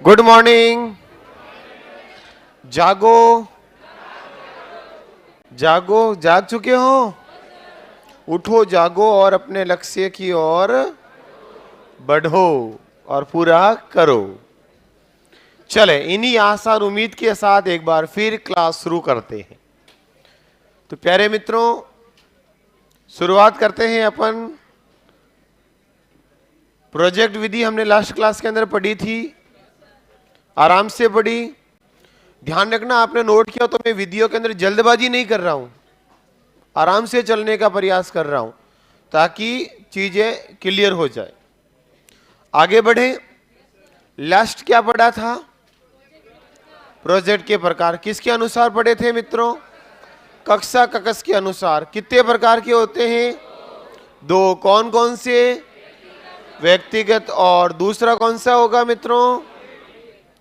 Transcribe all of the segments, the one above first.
Good morning. जागो जागो, जाग चुके हो? उठो, जागो और अपने लक्ष्य की ओर बढ़ो और पूरा करो। चले, इन्हीं आशा और उम्मीद के साथ एक बार फिर क्लास शुरू करते हैं। तो प्यारे मित्रों, शुरुआत करते हैं अपन। प्रोजेक्ट विधि हमने लास्ट क्लास के अंदर पढ़ी थी, आराम से पढ़ी। ध्यान रखना, आपने नोट किया तो मैं वीडियो के अंदर जल्दबाजी नहीं कर रहा हूं, आराम से चलने का प्रयास कर रहा हूं ताकि चीजें क्लियर हो जाए। आगे बढ़े। लास्ट क्या पढ़ा था? प्रोजेक्ट के प्रकार किसके अनुसार पढ़े थे मित्रों? कक्षा कक्ष के अनुसार। कितने प्रकार के होते हैं? दो। कौन कौन से? व्यक्तिगत और दूसरा कौन सा होगा मित्रों?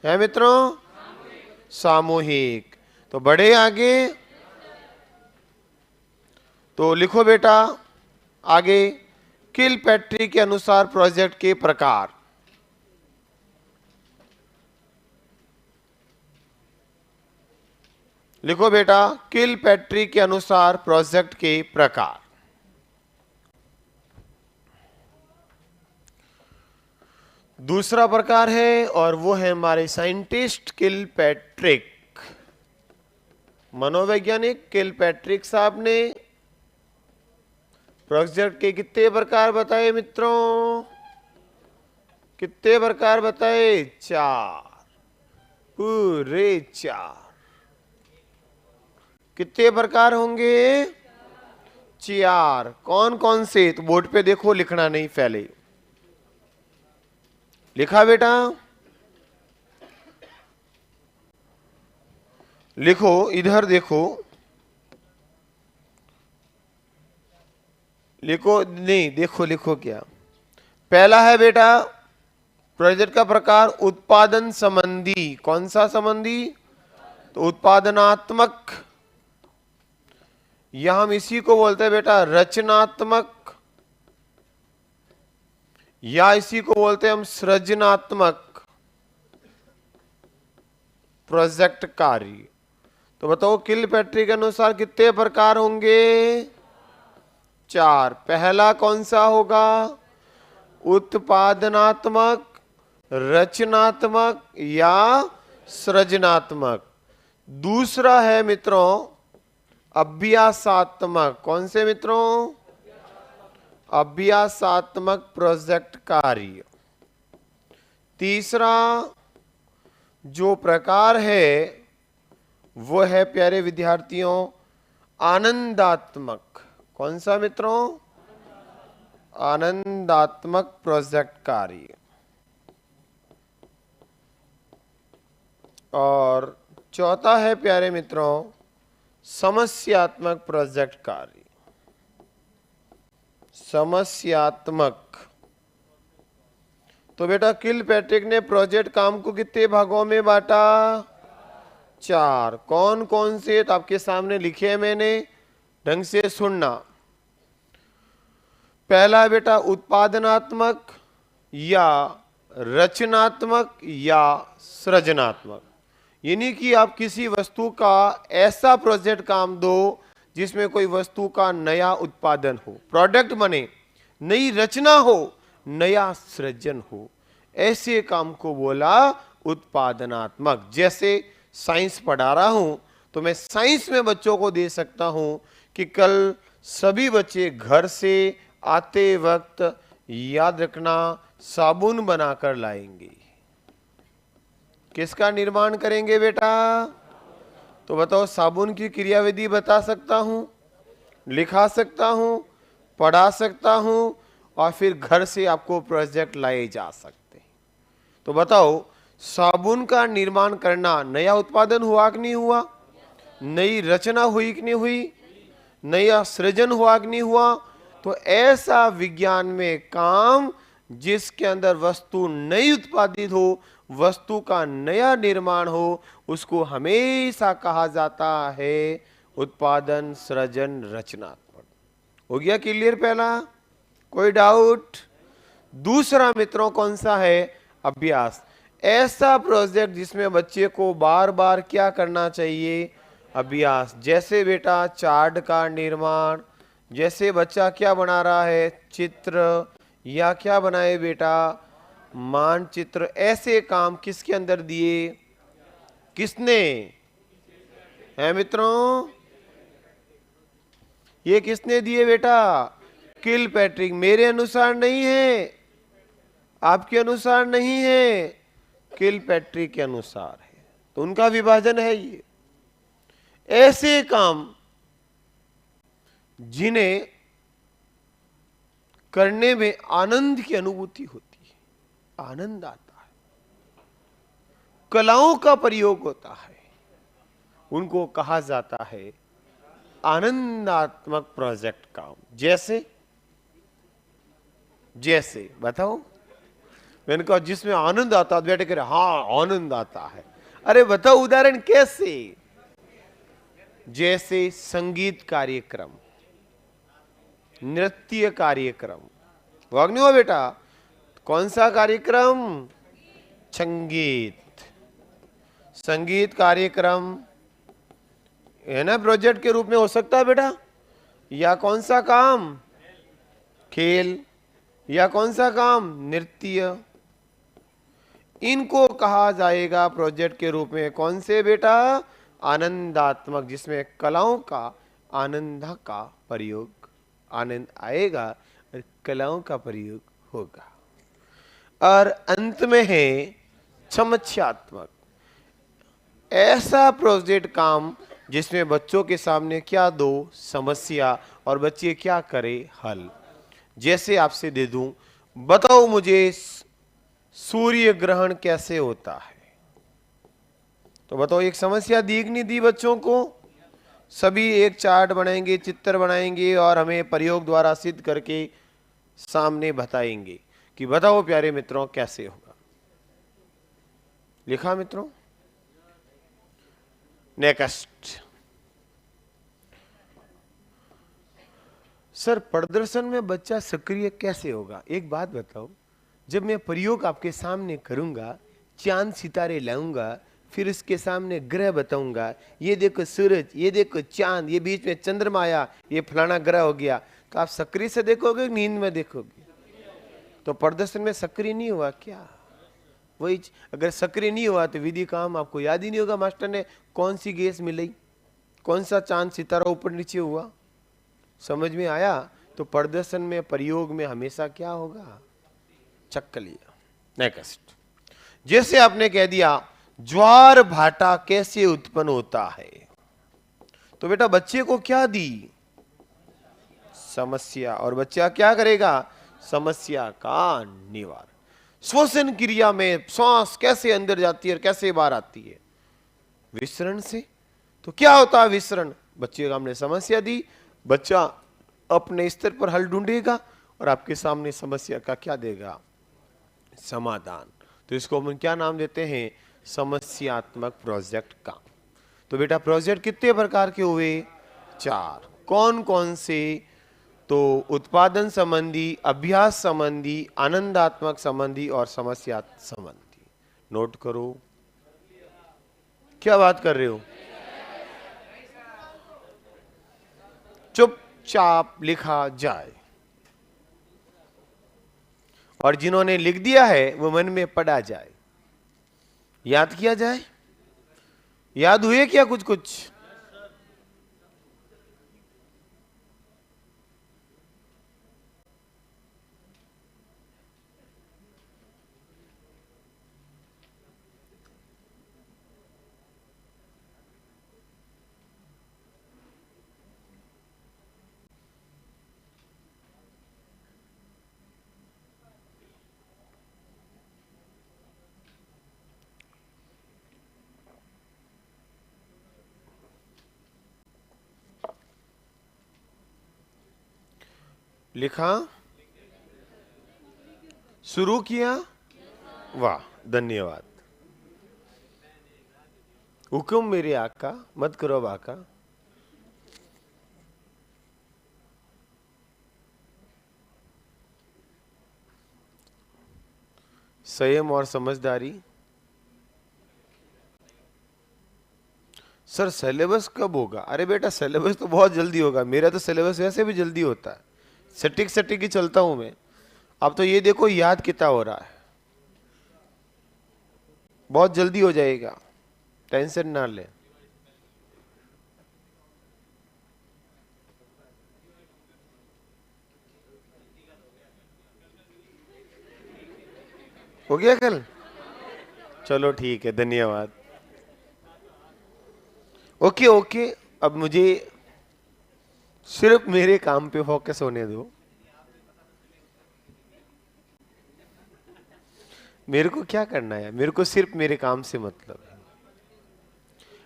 है मित्रों? सामूहिक। तो बढ़े आगे। तो लिखो बेटा आगे, किलपैट्री के अनुसार प्रोजेक्ट के प्रकार। लिखो बेटा, किलपैट्री के अनुसार प्रोजेक्ट के प्रकार। दूसरा प्रकार है और वो है हमारे साइंटिस्ट किलपैट्रिक, मनोवैज्ञानिक किलपैट्रिक साहब ने प्रोजेक्ट के कितने प्रकार बताए मित्रों? कितने प्रकार बताए? 4, पूरे 4। कितने प्रकार होंगे? 4। कौन कौन से? तो बोर्ड पे देखो, लिखना नहीं, पहले लिखा बेटा? लिखो, इधर देखो, लिखो नहीं, देखो लिखो क्या। पहला है बेटा प्रोजेक्ट का प्रकार उत्पादन संबंधी। कौन सा संबंधी? तो उत्पादनात्मक, या हम इसी को बोलते हैं बेटा रचनात्मक, या इसी को बोलते हैं हम सृजनात्मक प्रोजेक्ट कार्य। तो बताओ किलपैट्री के अनुसार कितने प्रकार होंगे? 4। पहला कौन सा होगा? उत्पादनात्मक, रचनात्मक या सृजनात्मक। दूसरा है मित्रों अभ्यासात्मक। कौन से मित्रों? अभ्यासात्मक प्रोजेक्ट कार्य। तीसरा जो प्रकार है वो है प्यारे विद्यार्थियों आनंदात्मक। कौन सा मित्रों? आनंदात्मक प्रोजेक्ट कार्य। और चौथा है प्यारे मित्रों समस्यात्मक प्रोजेक्ट कार्य। समस्यात्मक। तो बेटा किलपैट्रिक ने प्रोजेक्ट काम को कितने भागों में बांटा? 4। कौन कौन से? तो आपके सामने लिखे हैं मैंने, ढंग से सुनना। पहला बेटा उत्पादनात्मक या रचनात्मक या सृजनात्मक, यानी कि आप किसी वस्तु का ऐसा प्रोजेक्ट काम दो जिसमें कोई वस्तु का नया उत्पादन हो, प्रोडक्ट बने, नई रचना हो, नया सृजन हो, ऐसे काम को बोला उत्पादनात्मक। जैसे साइंस पढ़ा रहा हूं तो मैं साइंस में बच्चों को दे सकता हूं कि कल सभी बच्चे घर से आते वक्त याद रखना साबुन बनाकर लाएंगे। किसका निर्माण करेंगे बेटा? तो बताओ, साबुन की क्रियाविधि बता सकता हूं, लिखा सकता हूं, पढ़ा सकता हूं और फिर घर से आपको प्रोजेक्ट लाए जा सकते हैं। तो बताओ, साबुन का निर्माण करना नया उत्पादन हुआ कि नहीं हुआ? नई रचना हुई कि नहीं हुई? नया सृजन हुआ कि नहीं हुआ? तो ऐसा विज्ञान में काम जिसके अंदर वस्तु नई उत्पादित हो, वस्तु का नया निर्माण हो, उसको हमेशा कहा जाता है उत्पादन, सृजन, रचनात्मक। हो गया क्लियर? पहला कोई डाउट? दूसरा मित्रों कौन सा है? अभ्यास। ऐसा प्रोजेक्ट जिसमें बच्चे को बार बार क्या करना चाहिए, अभ्यास। जैसे बेटा चार्ट का निर्माण, जैसे बच्चा क्या बना रहा है, चित्र, या क्या बनाए बेटा, मानचित्र। ऐसे काम किसके अंदर दिए, किसने, है मित्रों, ये किसने दिए बेटा, किलपैट्रिक। मेरे अनुसार नहीं है, आपके अनुसार नहीं है, किलपैट्रिक के अनुसार है। तो उनका विभाजन है ये। ऐसे काम जिन्हें करने में आनंद की अनुभूति होती है, आनंद आता है, कलाओं का प्रयोग होता है, उनको कहा जाता है आनंदात्मक प्रोजेक्ट काम। जैसे जैसे बताओ, मैंने कहा जिसमें आनंद आता, बेटे कह रहे हाँ आनंद आता है। अरे बताओ उदाहरण कैसे, जैसे संगीत कार्यक्रम, नृत्य कार्यक्रम। वाग्नी हुआ बेटा, कौन सा कार्यक्रम, संगीत, संगीत कार्यक्रम है ना, प्रोजेक्ट के रूप में हो सकता है बेटा। या कौन सा काम, खेल, या कौन सा काम, नृत्य। इनको कहा जाएगा प्रोजेक्ट के रूप में कौन से बेटा, आनंदात्मक, जिसमें कलाओं का, आनंद का प्रयोग, आनंद आएगा और कलाओं का प्रयोग होगा। और अंत में है समस्यात्मक, ऐसा प्रोजेक्ट काम जिसमें बच्चों के सामने क्या दो, समस्या, और बच्चे क्या करे, हल। जैसे आपसे दे दूं, बताओ मुझे सूर्य ग्रहण कैसे होता है, तो बताओ एक समस्या दी कि नहीं दी बच्चों को। सभी एक चार्ट बनाएंगे, चित्र बनाएंगे और हमें प्रयोग द्वारा सिद्ध करके सामने बताएंगे कि बताओ प्यारे मित्रों कैसे होगा। लिखा मित्रों, नेक्स्ट। सर प्रदर्शन में बच्चा सक्रिय कैसे होगा, एक बात बताओ, जब मैं प्रयोग आपके सामने करूंगा, चांद सितारे लाऊंगा, फिर उसके सामने ग्रह बताऊंगा, ये देखो सूरज, ये देखो चांद, ये बीच में चंद्रमा आया, ये फलाना ग्रह हो गया, तो आप सक्रिय से देखोगे, नींद में देखोगे। तो प्रदर्शन में सक्रिय नहीं हुआ क्या, वही अगर सक्रिय नहीं हुआ तो विधि काम आपको याद ही नहीं होगा, मास्टर ने कौन सी गैस मिलाई, कौन सा चांद सितारा ऊपर नीचे हुआ, समझ में आया। तो प्रदर्शन में, प्रयोग में हमेशा क्या होगा, चक्कर लिया। नेक्स्ट, जैसे आपने कह दिया ज्वार भाटा कैसे उत्पन्न होता है, तो बेटा बच्चे को क्या दी, समस्या, और बच्चा क्या करेगा, समस्या का निवारण। श्वसन क्रिया में श्वास कैसे अंदर जाती है और कैसे बाहर आती है, विसरण से। तो क्या होता है विसरण, बच्चे को हमने समस्या दी, बच्चा अपने स्तर पर हल ढूंढेगा और आपके सामने समस्या का क्या देगा, समाधान। तो इसको हम क्या नाम देते हैं, समस्यात्मक प्रोजेक्ट काम। तो बेटा प्रोजेक्ट कितने प्रकार के हुए, 4। कौन कौन से, तो उत्पादन संबंधी, अभ्यास संबंधी, आनंदात्मक संबंधी और समस्या संबंधी। नोट करो, क्या बात कर रहे हो, चुपचाप लिखा जाए, और जिन्होंने लिख दिया है वो मन में पढ़ा जाए, याद किया जाए। याद हुए क्या कुछ कुछ, लिखा, शुरू किया, वाह धन्यवाद। हुक्म मेरे आका, मत करो बाका। संयम और समझदारी, सर सिलेबस कब होगा? अरे बेटा सिलेबस तो बहुत जल्दी होगा, मेरा तो सिलेबस वैसे भी जल्दी होता है, सटीक सटीक ही चलता हूं मैं। अब तो ये देखो याद कितना हो रहा है, बहुत जल्दी हो जाएगा, टेंशन ना ले। हो गया कल? चलो ठीक है, धन्यवाद। ओके ओके, अब मुझे सिर्फ मेरे काम पे फोकस होने दो। मेरे को क्या करना है, मेरे को सिर्फ मेरे काम से मतलब है।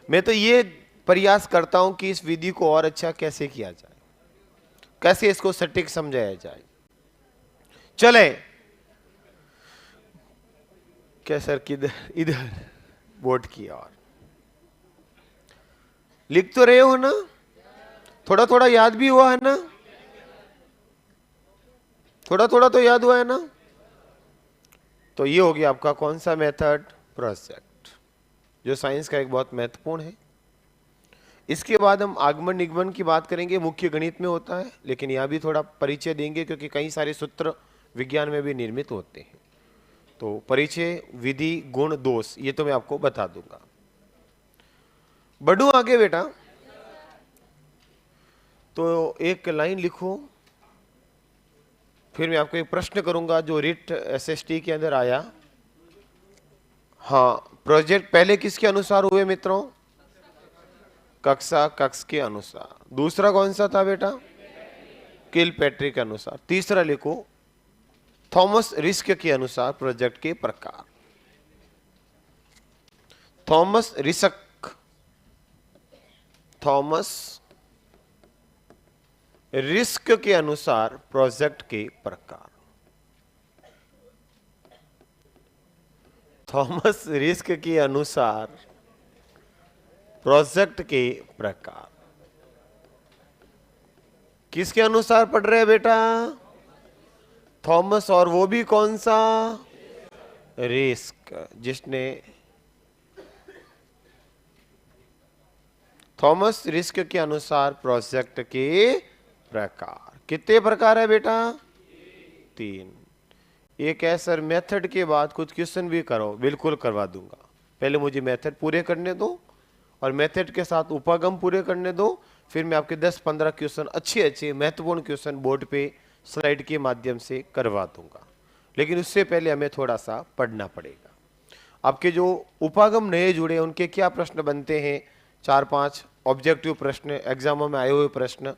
मैं तो ये प्रयास करता हूं कि इस विधि को और अच्छा कैसे किया जाए, कैसे इसको सटीक समझाया जाए। चले क्या सर, किधर? इधर बोर्ड की ओर लिख तो रहे हो ना? थोड़ा थोड़ा याद भी हुआ है ना? थोड़ा थोड़ा तो याद हुआ है ना? तो ये हो गया आपका कौन सा मेथड? प्रोजेक्ट, जो साइंस का एक बहुत महत्वपूर्ण है। इसके बाद हम आगमन निगमन की बात करेंगे, मुख्य गणित में होता है, लेकिन यहां भी थोड़ा परिचय देंगे क्योंकि कई सारे सूत्र विज्ञान में भी निर्मित होते हैं। तो परिचय, विधि, गुण, दोष, ये तो मैं आपको बता दूंगा। बढ़ू आगे बेटा, तो एक लाइन लिखो, फिर मैं आपको एक प्रश्न करूंगा जो रिट एसएसटी के अंदर आया। हाँ, प्रोजेक्ट पहले किसके अनुसार हुए मित्रों? कक्षा कक्ष के अनुसार। दूसरा कौन सा था बेटा? किलपैट्रिक के अनुसार। तीसरा लिखो थॉमस रिस्क के अनुसार प्रोजेक्ट के प्रकार। थॉमस रिस्क के अनुसार प्रोजेक्ट के प्रकार। थॉमस रिस्क के अनुसार प्रोजेक्ट के प्रकार। किसके अनुसार पढ़ रहे हैं बेटा? थॉमस, और वो भी कौन सा? रिस्क, जिसने थॉमस रिस्क के अनुसार प्रोजेक्ट के प्रकार। कितने प्रकार है बेटा? 3। एक है सर मेथड के बाद कुछ क्वेश्चन भी करो, बिल्कुल करवा दूंगा, पहले मुझे मेथड पूरे करने दो और मेथड के साथ उपागम पूरे करने दो, फिर मैं आपके 10-15 क्वेश्चन अच्छे अच्छे महत्वपूर्ण क्वेश्चन बोर्ड पे स्लाइड के माध्यम से करवा दूंगा। लेकिन उससे पहले हमें थोड़ा सा पढ़ना पड़ेगा। आपके जो उपागम नए जुड़े उनके क्या प्रश्न बनते हैं, 4-5 ऑब्जेक्टिव प्रश्न, एग्जामों में आए हुए प्रश्न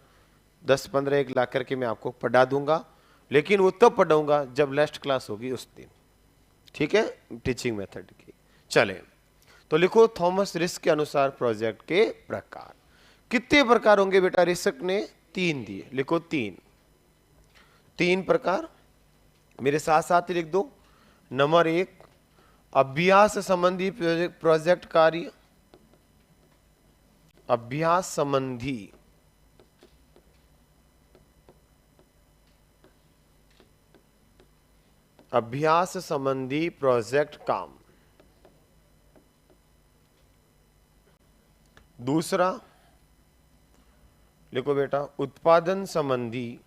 10-15 एक ला करके मैं आपको पढ़ा दूंगा, लेकिन वो तब पढ़ाऊंगा जब लास्ट क्लास होगी उस दिन, ठीक है, टीचिंग मेथड की। चले तो लिखो थॉमस रिस्क के अनुसार प्रोजेक्ट के प्रकार। कितने प्रकार होंगे बेटा? रिस्क ने 3 दिए, लिखो 3 प्रकार, मेरे साथ साथ लिख दो। नंबर 1 अभ्यास संबंधी प्रोजेक्ट कार्य। अभ्यास संबंधी प्रोजेक्ट काम। दूसरा लिखो बेटा उत्पादन संबंधी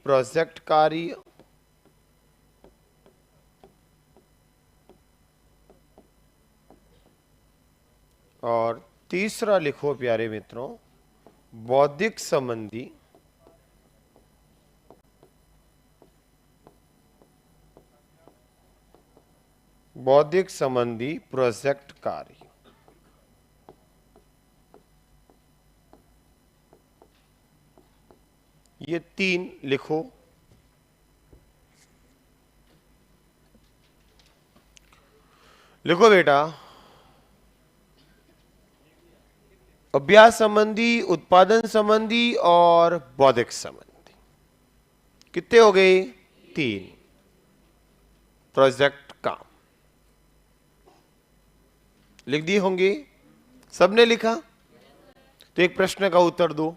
प्रोजेक्ट कार्य। और तीसरा लिखो प्यारे मित्रों बौद्धिक संबंधी प्रोजेक्ट कार्य। ये 3 लिखो। लिखो बेटा अभ्यास संबंधी, उत्पादन संबंधी और बौद्धिक संबंधी। कितने हो गए? 3 प्रोजेक्ट काम। लिख दिए होंगे, सबने लिखा? तो एक प्रश्न का उत्तर दो।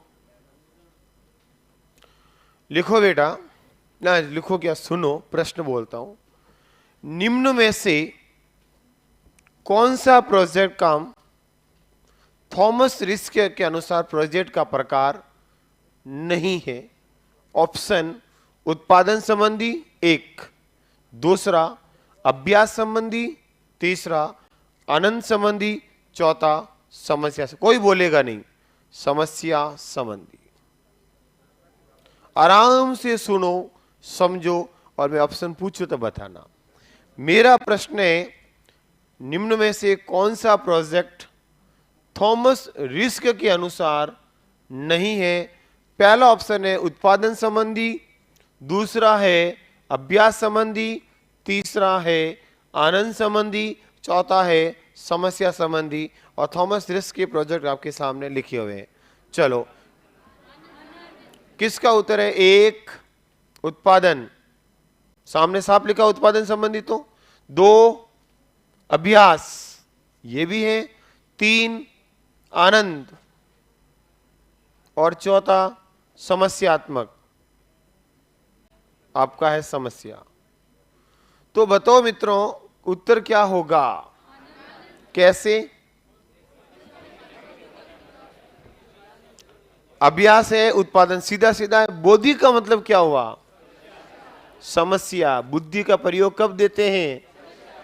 लिखो बेटा, ना लिखो क्या, सुनो प्रश्न बोलता हूं। निम्न में से कौन सा प्रोजेक्ट काम थॉमस रिस्क के अनुसार प्रोजेक्ट का प्रकार नहीं है? ऑप्शन उत्पादन संबंधी एक, दूसरा अभ्यास संबंधी, तीसरा आनंद संबंधी, चौथा समस्या से। कोई बोलेगा नहीं, समस्या संबंधी। आराम से सुनो, समझो, और मैं ऑप्शन पूछूं तो बताना। मेरा प्रश्न है, निम्न में से कौन सा प्रोजेक्ट थॉमस रिस्क के अनुसार नहीं है? पहला ऑप्शन है उत्पादन संबंधी, दूसरा है अभ्यास संबंधी, तीसरा है आनंद संबंधी, चौथा है समस्या संबंधी। और थॉमस रिस्क के प्रोजेक्ट आपके सामने लिखे हुए हैं। चलो, किसका उत्तर है? एक उत्पादन, सामने साफ लिखा उत्पादन संबंधी। तो दो अभ्यास, ये भी है, तीन आनंद, और चौथा समस्यात्मक। आपका है समस्या। तो बताओ मित्रों, उत्तर क्या होगा? कैसे? अभ्यास है, उत्पादन सीधा सीधा है। बोधि का मतलब क्या हुआ? समस्या। बुद्धि का प्रयोग कब देते हैं?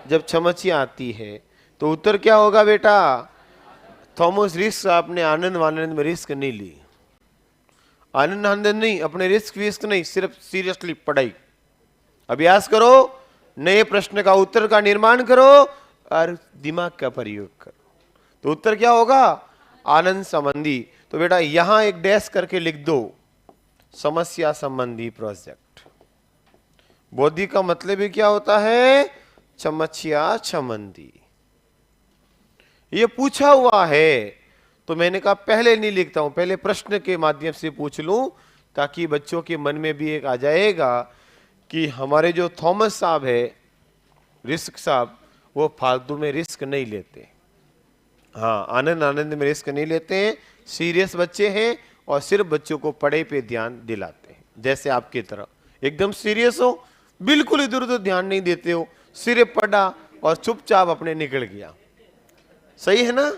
जब समस्या आती है। तो उत्तर क्या होगा बेटा? थॉमस रिस्क आपने आनंद वानंद में रिस्क नहीं ली। आनंद आनंद नहीं, अपने रिस्क विस्क नहीं, सिर्फ सीरियसली पढ़ाई, अभ्यास करो, नए प्रश्न का उत्तर का निर्माण करो और दिमाग का प्रयोग करो। तो उत्तर क्या होगा? आनंद संबंधी। तो बेटा यहां एक डैश करके लिख दो, समस्या संबंधी प्रोजेक्ट। बोधि का मतलब ही क्या होता है? समस्या संबंधी। ये पूछा हुआ है, तो मैंने कहा पहले नहीं लिखता हूं, पहले प्रश्न के माध्यम से पूछ लूं, ताकि बच्चों के मन में भी एक आ जाएगा कि हमारे जो थॉमस साहब है, रिस्क साहब, वो फालतू में रिस्क नहीं लेते। हाँ, आनंद आनंद में रिस्क नहीं लेते हैं, सीरियस बच्चे हैं और सिर्फ बच्चों को पढ़ाई पे ध्यान दिलाते हैं। जैसे आपकी तरह एकदम सीरियस हो, बिल्कुल इधर उधर ध्यान नहीं देते हो, सिर्फ पढ़ा और चुपचाप अपने निकल गया। सही है ना?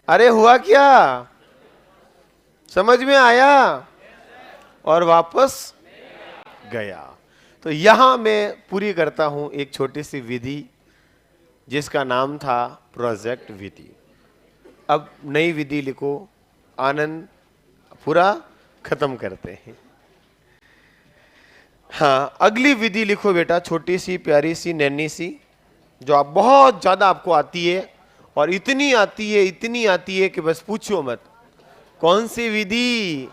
अरे हुआ क्या? समझ में आया? और वापस गया। तो यहां मैं पूरी करता हूं एक छोटी सी विधि, जिसका नाम था प्रोजेक्ट विधि। अब नई विधि लिखो, आनंद पूरा खत्म करते हैं। हाँ, अगली विधि लिखो बेटा, छोटी सी प्यारी सी नन्ही सी, जो आप बहुत ज्यादा आपको आती है, और इतनी आती है, इतनी आती है कि बस पूछो मत। कौन सी विधि?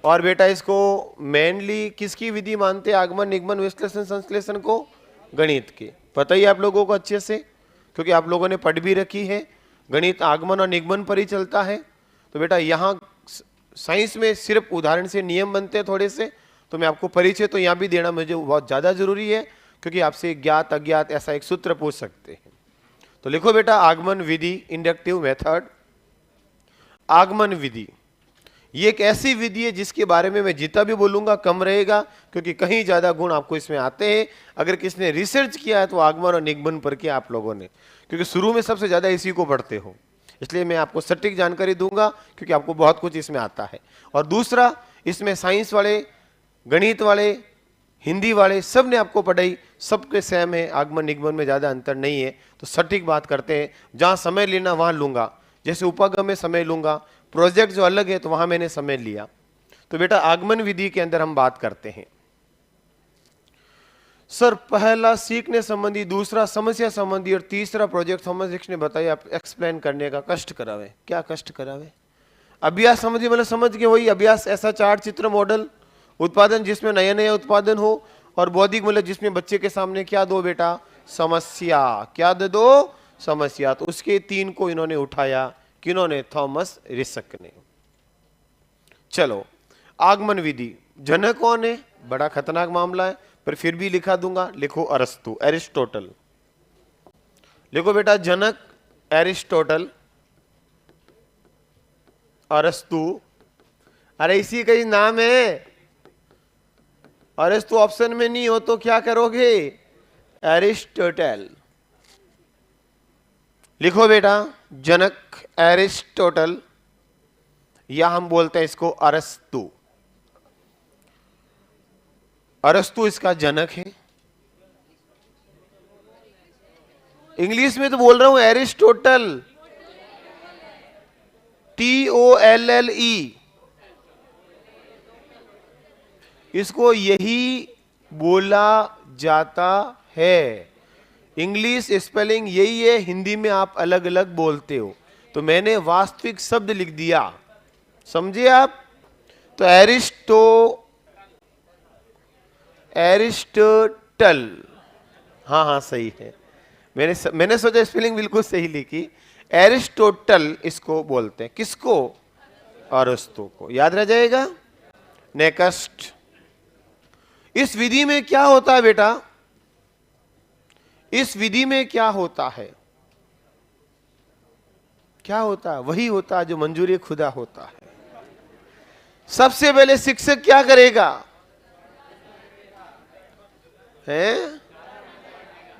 और बेटा इसको मेनली किसकी विधि मानते हैं? आगमन, निगमन, विश्लेषण, संश्लेषण को? गणित के। पता ही आप लोगों को अच्छे से, क्योंकि आप लोगों ने पढ़ भी रखी है। गणित आगमन और निगमन पर ही चलता है। तो बेटा यहाँ साइंस में सिर्फ उदाहरण से नियम बनते हैं थोड़े से, तो मैं आपको परिचय तो यहाँ भी देना मुझे बहुत ज्यादा जरूरी है, क्योंकि आपसे ज्ञात अज्ञात ऐसा एक सूत्र पूछ सकते हैं। तो लिखो बेटा, आगमन विधि, इंडक्टिव मेथड। आगमन विधि ये एक ऐसी विधि है जिसके बारे में मैं जितना भी बोलूंगा कम रहेगा, क्योंकि कहीं ज्यादा गुण आपको इसमें आते हैं। अगर किसने रिसर्च किया है तो आगमन और निगमन पर किया आप लोगों ने, क्योंकि शुरू में सबसे ज्यादा इसी को पढ़ते हो, इसलिए मैं आपको सटीक जानकारी दूंगा, क्योंकि आपको बहुत कुछ इसमें आता है। और दूसरा, इसमें साइंस वाले, गणित वाले, हिंदी वाले सब ने आपको पढ़ाई, सबके सेम है, आगमन निगमन में ज्यादा अंतर नहीं है। तो सटीक बात करते हैं, जहां समय लेना वहां लूंगा। जैसे उपागम में समय लूंगा, प्रोजेक्ट जो अलग है तो वहां मैंने समय लिया। तो बेटा आगमन विधि के अंदर हम बात करते हैं। सर पहला सीखने संबंधी, दूसरा समस्या संबंधी और तीसरा प्रोजेक्ट थॉमस रिस्क ने बताया आप एक्सप्लेन करने का कष्ट करावे। क्या कष्ट करावे? अभ्यास संबंधी मतलब समझ के वही अभ्यास, ऐसा चार्ट चित्र मॉडल। उत्पादन जिसमें नया नया उत्पादन हो। और बौद्धिक मतलब जिसमें बच्चे के सामने क्या दो बेटा? समस्या। क्या दे दो? समस्या। तो उसके तीन को इन्होंने उठाया, किन्होंने? थॉमस रिस्क ने। चलो, आगमन विधि, जनक कौन है? बड़ा खतरनाक मामला है, पर फिर भी लिखा दूंगा। लिखो अरस्तु, एरिस्टोटल। लिखो बेटा, जनक एरिस्टोटल, अरस्तु। अरे इसी का ही नाम है। अरस्तु ऑप्शन में नहीं हो तो क्या करोगे? एरिस्टोटल। लिखो बेटा, जनक एरिस्टोटल, या हम बोलते हैं इसको अरस्तु। अरस्तु इसका जनक है। इंग्लिश में तो बोल रहा हूं एरिस्टोटल, TOLLE। इसको यही बोला जाता है। इंग्लिश स्पेलिंग यही है, हिंदी में आप अलग अलग बोलते हो, तो मैंने वास्तविक शब्द लिख दिया, समझे आप? तो एरिस्टोटल, हाँ हाँ सही है, मैंने सोचा स्पेलिंग बिल्कुल सही लिखी। एरिस्टोटल इसको बोलते हैं, किसको? अरस्तु को। याद रह जाएगा। नेक्स्ट, इस विधि में क्या होता है बेटा? इस विधि में क्या होता है? क्या होता है? वही होता है जो मंजूरी खुदा होता है। सबसे पहले शिक्षक क्या करेगा? हैं?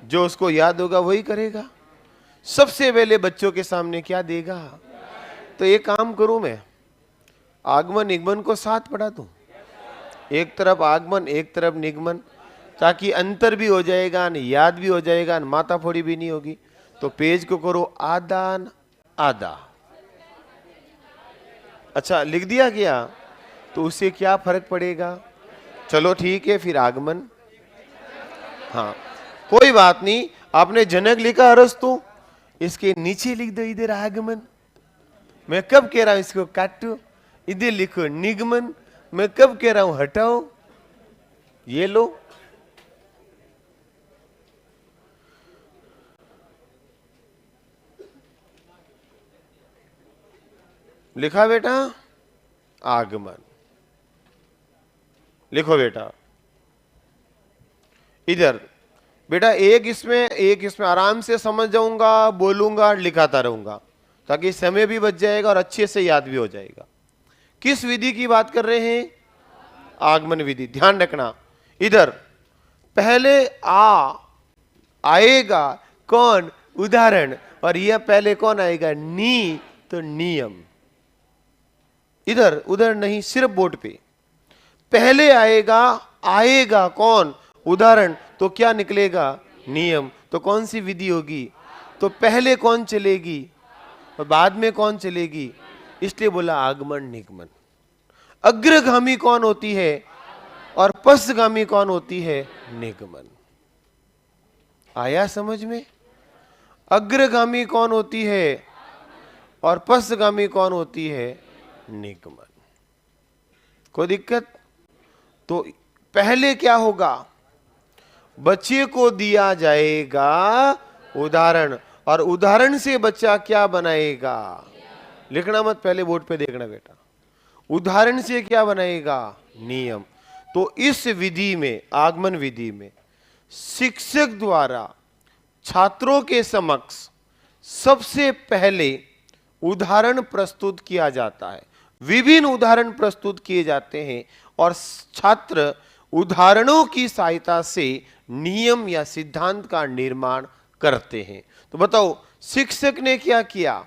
जो उसको याद होगा वही करेगा। सबसे पहले बच्चों के सामने क्या देगा? तो एक काम करूं मैं, आगमन निगमन को साथ पढ़ा दूं, एक तरफ आगमन एक तरफ निगमन, ताकि अंतर भी हो जाएगा, याद भी हो जाएगा, माथा फोड़ी भी नहीं होगी। तो पेज को करो आदान आधा। अच्छा लिख दिया गया, तो उससे क्या फर्क पड़ेगा? चलो ठीक है, फिर आगमन। हाँ कोई बात नहीं, आपने जनक लिखा अरस्तु, इसके नीचे लिख दो इधर आगमन। मैं कब कह रहा हूं इसको काटो, इधर लिखो निगमन। मैं कब कह रहा हूं हटाओ, ये लो। लिखा बेटा आगमन। लिखो बेटा इधर, बेटा एक इसमें आराम से समझ जाऊंगा, बोलूंगा, लिखाता रहूंगा, ताकि समय भी बच जाएगा और अच्छे से याद भी हो जाएगा। किस विधि की बात कर रहे हैं? आगमन विधि। ध्यान रखना, इधर पहले आएगा कौन? उदाहरण। और यह पहले कौन आएगा? नी, तो नियम। इधर उधर नहीं, सिर्फ बोर्ड पे पहले आएगा कौन? उदाहरण। तो क्या निकलेगा? नियम। तो कौन सी विधि होगी? तो पहले कौन चलेगी और बाद में कौन चलेगी? इसलिए बोला आगमन निगमन। अग्रगामी कौन होती है और पश्चगामी कौन होती है? निगमन। आया समझ में? अग्रगामी कौन होती है और पश्चगामी कौन होती है? निगमन। कोई दिक्कत? तो पहले क्या होगा? बच्चे को दिया जाएगा उदाहरण, और उदाहरण से बच्चा क्या बनाएगा? लिखना मत, पहले बोर्ड पे देखना बेटा। उदाहरण से क्या बनाएगा? नियम। तो इस विधि में, आगमन विधि में, शिक्षक द्वारा छात्रों के समक्ष सबसे पहले उदाहरण प्रस्तुत किया जाता है। विभिन्न उदाहरण प्रस्तुत किए जाते हैं और छात्र उदाहरणों की सहायता से नियम या सिद्धांत का निर्माण करते हैं। तो बताओ शिक्षक ने क्या किया?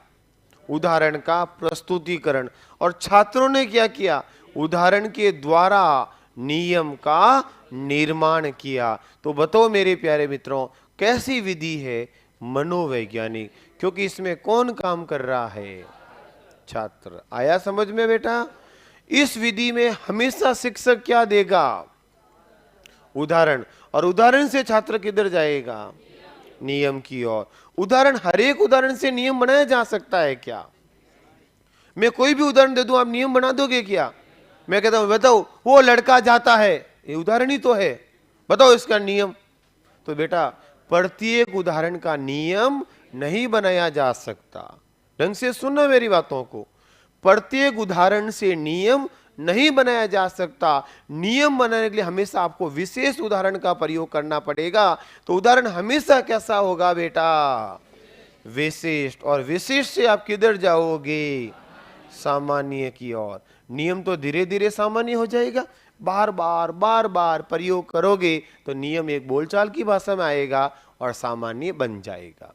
उदाहरण का प्रस्तुतिकरण। और छात्रों ने क्या किया? उदाहरण के द्वारा नियम का निर्माण किया। तो बताओ मेरे प्यारे मित्रों, कैसी विधि है? मनोवैज्ञानिक। क्योंकि इसमें कौन काम कर रहा है? छात्र। आया समझ में बेटा? इस विधि में हमेशा शिक्षक क्या देगा? उदाहरण। और उदाहरण से छात्र किधर जाएगा? नियम की ओर। उदाहरण, हर एक उदाहरण से नियम बनाया जा सकता है क्या? मैं कोई भी उदाहरण दे दूं, आप नियम बना दोगे क्या? मैं कहता हूं बताओ वो लड़का जाता है, ये उदाहरण ही तो है, बताओ इसका नियम। तो बेटा प्रत्येक उदाहरण का नियम नहीं बनाया जा सकता। ढंग से सुनना मेरी बातों को। प्रत्येक उदाहरण से नियम नहीं बनाया जा सकता। नियम बनाने के लिए हमेशा आपको विशेष उदाहरण का प्रयोग करना पड़ेगा। तो उदाहरण हमेशा कैसा होगा बेटा? विशिष्ट। और विशिष्ट से आप किधर जाओगे? सामान्य की ओर। नियम तो धीरे धीरे सामान्य हो जाएगा। बार बार प्रयोग करोगे तो नियम एक बोलचाल की भाषा में आएगा और सामान्य बन जाएगा।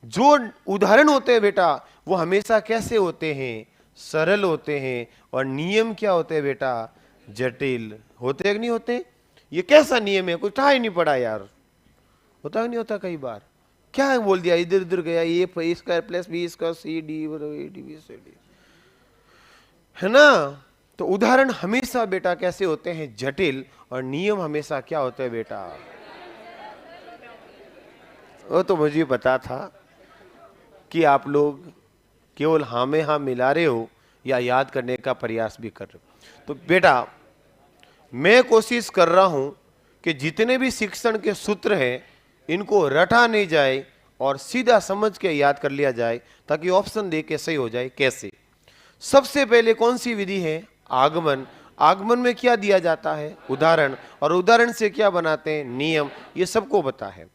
जो उदाहरण होते हैं बेटा वो हमेशा कैसे होते हैं? सरल होते हैं। और नियम क्या होते हैं बेटा? जटिल होते हैं कि नहीं होते? ये कैसा नियम है? कुछ था ही नहीं पड़ा यार, होता कि नहीं होता? कई बार क्या बोल दिया, इधर उधर गया, a square plus b square c d है ना। तो उदाहरण हमेशा बेटा कैसे होते हैं? जटिल। और नियम हमेशा क्या होते हैं बेटा? वो तो मुझे पता था कि आप लोग केवल हाँ में हाँ मिला रहे हो या याद करने का प्रयास भी कर रहे हो। तो बेटा मैं कोशिश कर रहा हूं कि जितने भी शिक्षण के सूत्र हैं इनको रटा नहीं जाए और सीधा समझ के याद कर लिया जाए, ताकि ऑप्शन दे के सही हो जाए। कैसे? सबसे पहले कौन सी विधि है? आगमन। आगमन में क्या दिया जाता है? उदाहरण। और उदाहरण से क्या बनाते हैं? नियम। ये सबको पता है।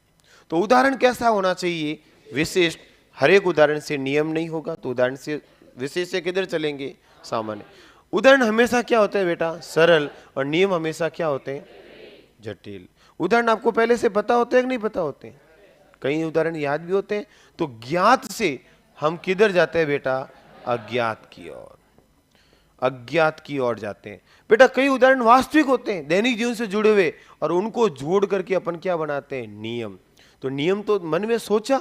तो उदाहरण कैसा होना चाहिए? विशिष्ट। हर एक उदाहरण से नियम नहीं होगा, तो उदाहरण से विशेष से किधर चलेंगे? सामान्य। उदाहरण हमेशा क्या होते हैं बेटा? सरल। और नियम हमेशा क्या होते हैं? जटिल। उदाहरण आपको पहले से पता होते हैं कि नहीं पता होते? कई उदाहरण याद भी होते हैं। तो ज्ञात से हम किधर जाते हैं बेटा? अज्ञात की ओर। अज्ञात की ओर जाते हैं बेटा। कई उदाहरण वास्तविक होते हैं, दैनिक जीवन से जुड़े हुए, और उनको जोड़ करके अपन क्या बनाते हैं? नियम। तो नियम तो मन में सोचा,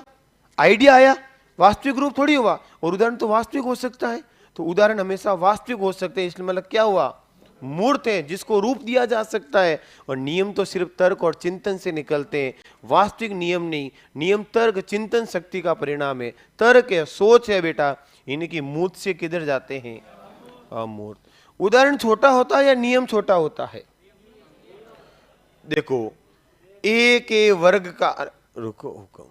आइडिया आया, वास्तविक रूप थोड़ी हुआ। और उदाहरण तो वास्तविक हो सकता है। तो उदाहरण हमेशा वास्तविक हो सकते हैं, इसलिए मतलब क्या हुआ? मूर्त है जिसको रूप दिया जा सकता है। और नियम तो सिर्फ तर्क और चिंतन से निकलते हैं, वास्तविक नियम नहीं। नियम तर्क चिंतन शक्ति का परिणाम है। तर्क है, सोच है बेटा, इनकी मूर्त से किधर जाते हैं? अमूर्त। उदाहरण छोटा होता है या नियम छोटा होता है? देखो ए के वर्ग का, रुको हुक्म,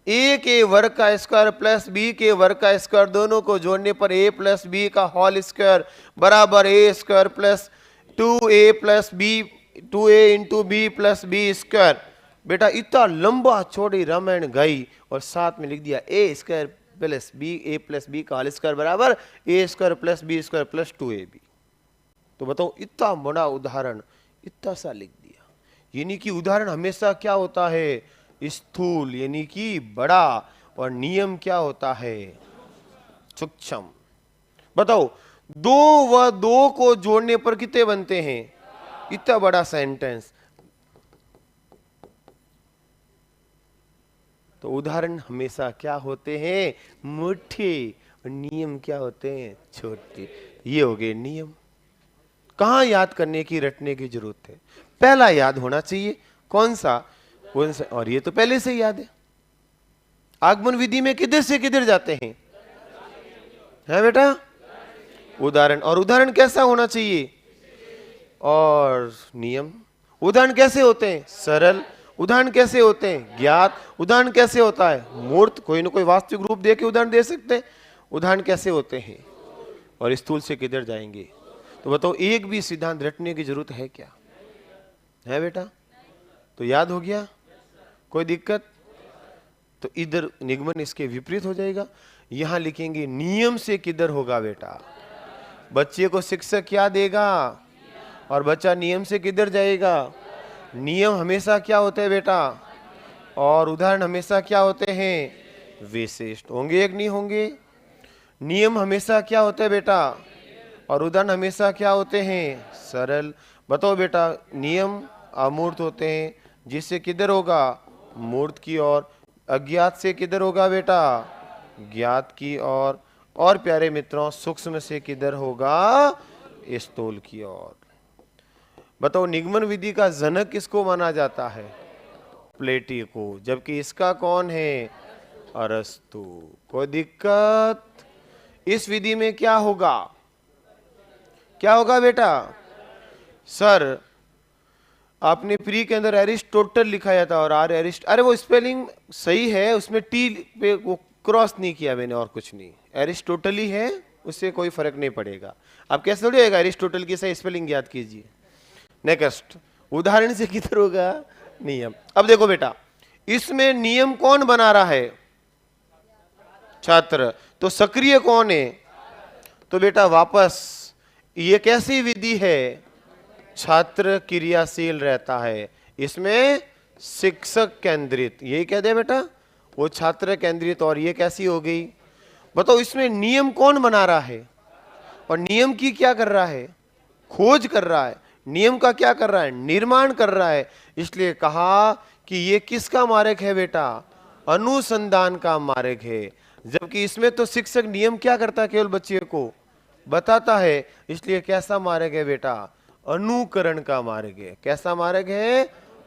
ए के वर्ग का स्क्वायर प्लस बी के वर्ग का स्क्वायर, दोनों को जोड़ने पर ए प्लस बी का होल स्क्वायर बराबर a square plus 2a plus b, 2a into b plus b square. बेटा इतना लंबा छोड़ी रामायण गई और साथ में लिख दिया a square plus b, a plus b का होल स्क्वायर बराबर a square plus b square plus 2ab। तो बताओ इतना बड़ा उदाहरण इतना सा लिख दिया। यानी कि उदाहरण हमेशा क्या होता है? स्थूल, यानी कि बड़ा। और नियम क्या होता है? सूक्ष्म। बताओ 2 व 2 को जोड़ने पर कितने बनते हैं? इतना बड़ा सेंटेंस। तो उदाहरण हमेशा क्या होते हैं? मोटे। और नियम क्या होते हैं? छोटे। ये हो गए नियम। कहां याद करने की, रटने की जरूरत है? पहला याद होना चाहिए। कौन सा? और ये तो पहले से याद है। आगमन विधि में किधर से किधर जाते हैं? है बेटा? उदाहरण। और उदाहरण कैसा होना चाहिए? और नियम। उदाहरण कैसे होते हैं? सरल। उदाहरण कैसे होते हैं? ज्ञात। उदाहरण कैसे होता है? मूर्त। कोई ना कोई वास्तविक रूप दे के उदाहरण दे सकते हैं। उदाहरण कैसे होते हैं? और स्थूल से किधर जाएंगे? तो बताओ एक भी सिद्धांत रटने की जरूरत है क्या? है बेटा? तो याद हो गया? कोई दिक्कत? तो इधर निगमन इसके विपरीत हो जाएगा। यहां लिखेंगे नियम से किधर होगा बेटा? बच्चे को शिक्षक क्या देगा? और बच्चा नियम से किधर जाएगा? नियम हमेशा क्या होते हैं बेटा? और उदाहरण हमेशा क्या होते हैं? विशिष्ट। होंगे एक नहीं होंगे? नियम हमेशा क्या होते हैं बेटा? और उदाहरण हमेशा क्या होते हैं? सरल। बताओ बेटा नियम अमूर्त होते हैं, जिससे किधर होगा? मूर्त की ओर। अज्ञात से किधर होगा बेटा? ज्ञात की ओर। और प्यारे मित्रों सूक्ष्म से किधर होगा? स्थूल की ओर। बताओ निगमन विधि का जनक किसको माना जाता है? प्लेटी को। जबकि इसका कौन है? अरस्तु। कोई दिक्कत? इस विधि में क्या होगा? क्या होगा बेटा? सर आपने प्री के अंदर एरिस्टोटल लिखाया था और अरे वो स्पेलिंग सही है, उसमें टी पे वो क्रॉस नहीं किया मैंने, और कुछ नहीं। एरिस्टोटल ही है, उससे कोई फर्क नहीं पड़ेगा। आप कैसे थोड़ी होगा? एरिस्टोटल की सही स्पेलिंग याद कीजिए। नेक्स्ट उदाहरण से किधर होगा? नियम। अब देखो बेटा इसमें नियम कौन बना रहा है? छात्र। तो सक्रिय कौन है? तो बेटा वापस ये कैसी विधि है? छात्र क्रियाशील रहता है, इसमें शिक्षक केंद्रित, यही कह दे बेटा, वो छात्र केंद्रित। और ये कैसी हो गई? बताओ, इसमें नियम कौन बना रहा है और नियम की क्या कर रहा है? खोज कर रहा है। नियम का क्या कर रहा है? निर्माण कर रहा है। इसलिए कहा कि ये किसका मार्ग है बेटा? अनुसंधान का मार्ग है। जबकि इसमें तो शिक्षक नियम क्या करता है? केवल बच्चे को बताता है। इसलिए कैसा मार्ग है बेटा? अनुकरण का मार्ग है। कैसा मार्ग है?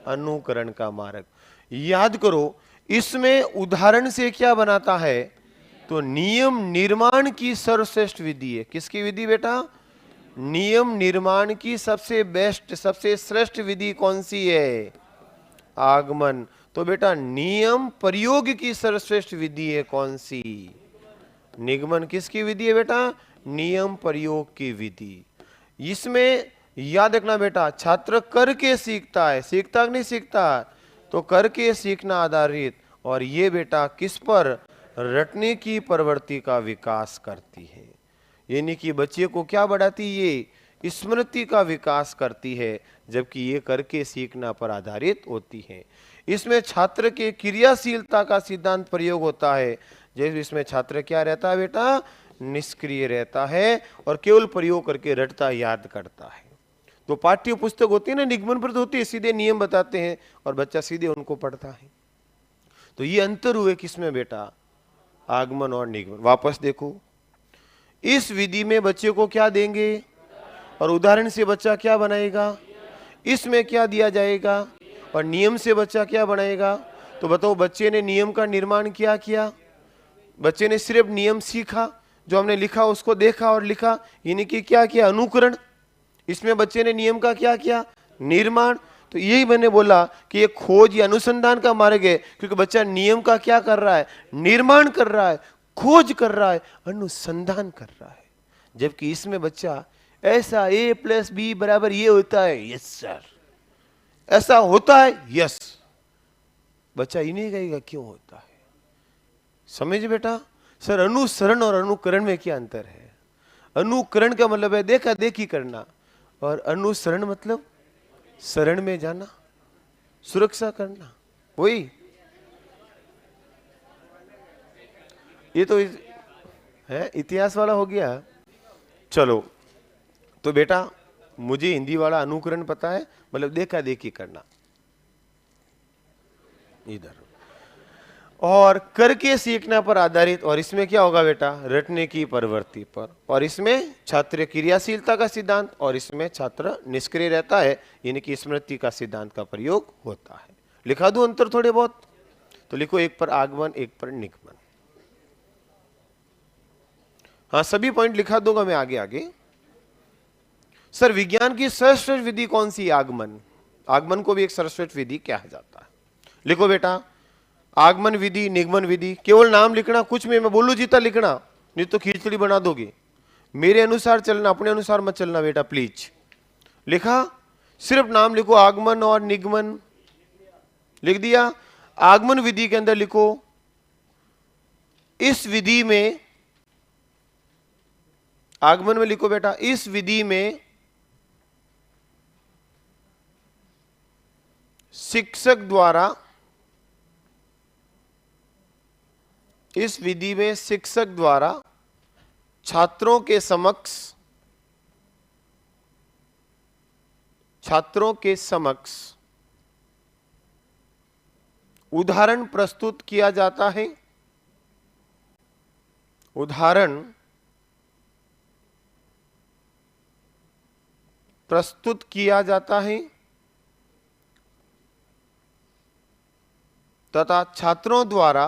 अनुकरण का मार्ग। याद करो, इसमें उदाहरण से क्या बनाता है? तो नियम निर्माण की सर्वश्रेष्ठ विधि है। किसकी विधि बेटा? नियम निर्माण की सबसे बेस्ट, सबसे श्रेष्ठ विधि कौन सी है? आगमन। तो बेटा नियम प्रयोग की सर्वश्रेष्ठ विधि है कौन सी? निगमन। किसकी विधि है बेटा? नियम प्रयोग की विधि। इसमें याद रखना बेटा, छात्र करके सीखता है। सीखता कि नहीं सीखता? तो करके सीखना आधारित। और ये बेटा किस पर? रटने की प्रवृत्ति का विकास करती है। यानी कि बच्चे को क्या बढ़ाती? ये स्मृति का विकास करती है, जबकि ये करके सीखना पर आधारित होती है। इसमें छात्र के क्रियाशीलता का सिद्धांत प्रयोग होता है। जैसे इसमें छात्र क्या रहता है बेटा? निष्क्रिय रहता है और केवल प्रयोग करके रटता, याद करता है। तो पाठ्य पुस्तक होती है ना, निगमन पर होती है, सीधे नियम बताते हैं और बच्चा सीधे उनको पढ़ता है। तो ये अंतर हुए किसमें बेटा? आगमन और निगमन। वापस देखो, इस विधि में बच्चे को क्या देंगे और उदाहरण से बच्चा क्या बनाएगा? इसमें क्या दिया जाएगा और नियम से बच्चा क्या बनाएगा? तो बताओ, बच्चे ने नियम का निर्माण क्या किया? बच्चे ने सिर्फ नियम सीखा, जो हमने लिखा उसको देखा और लिखा, यानी कि क्या किया? अनुकरण। इसमें बच्चे ने नियम का क्या किया? निर्माण। तो यही मैंने बोला कि ये खोज या अनुसंधान का मार्ग है, क्योंकि बच्चा नियम का क्या कर रहा है? निर्माण कर रहा है, खोज कर रहा है, अनुसंधान कर रहा है। जबकि इसमें बच्चा ऐसा A+B बराबर ये होता है, यस सर, ऐसा होता है, यस। बच्चा ही नहीं कहेगा क्यों होता है। समझ बेटा? सर, अनुसरण और अनुकरण में क्या अंतर है? अनुकरण का मतलब है देखा देखी करना, और अनुसरण मतलब शरण में जाना, सुरक्षा करना। वही ये तो है, इतिहास वाला हो गया। चलो, तो बेटा मुझे हिंदी वाला अनुकरण पता है, मतलब देखा देखी करना इधर, और करके सीखना पर आधारित। और इसमें क्या होगा बेटा? रटने की प्रवृत्ति पर। और इसमें छात्र क्रियाशीलता का सिद्धांत, और इसमें छात्र निष्क्रिय रहता है, यानी कि स्मृति का सिद्धांत का प्रयोग होता है। लिखा दूं अंतर थोड़े बहुत? तो लिखो, एक पर आगमन, एक पर निगमन। हाँ, सभी पॉइंट लिखा दूंगा मैं आगे आगे। सर, विज्ञान की सर्वश्रेष्ठ विधि कौन सी? आगमन। आगमन को भी एक सर्वश्रेष्ठ विधि कहा जाता है। लिखो बेटा, आगमन विधि, निगमन विधि। केवल नाम लिखना, कुछ में मैं बोलूं जीता लिखना, नहीं तो खिचड़ी बना दोगे। मेरे अनुसार चलना, अपने अनुसार मत चलना बेटा प्लीज। लिखा? सिर्फ नाम लिखो, आगमन और निगमन लिख दिया। आगमन विधि के अंदर लिखो, इस विधि में, आगमन में लिखो बेटा, इस विधि में शिक्षक द्वारा, इस विधि में शिक्षक द्वारा छात्रों के समक्ष उदाहरण प्रस्तुत किया जाता है। उदाहरण प्रस्तुत किया जाता है तथा छात्रों द्वारा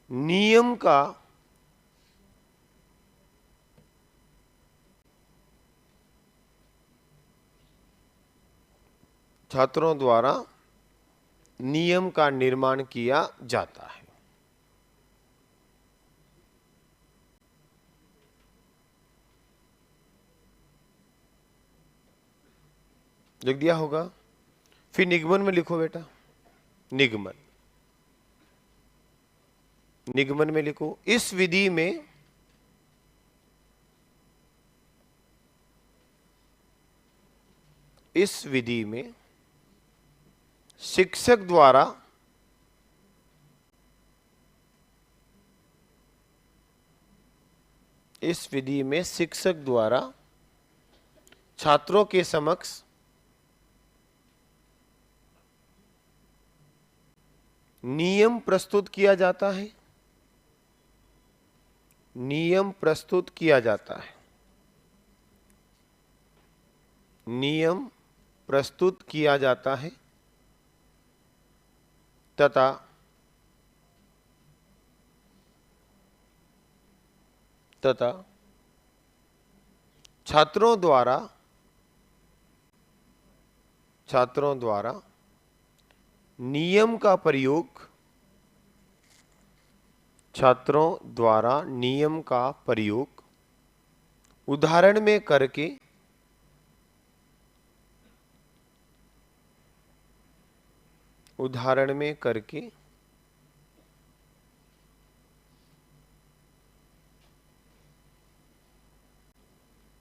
नियम का निर्माण किया जाता है। लिख दिया होगा? फिर निगमन में लिखो बेटा, निगमन। निगमन में लिखो, इस विधि में शिक्षक द्वारा छात्रों के समक्ष नियम प्रस्तुत किया जाता है। नियम प्रस्तुत किया जाता है। नियम प्रस्तुत किया जाता है तथा छात्रों द्वारा नियम का प्रयोग उदाहरण में करके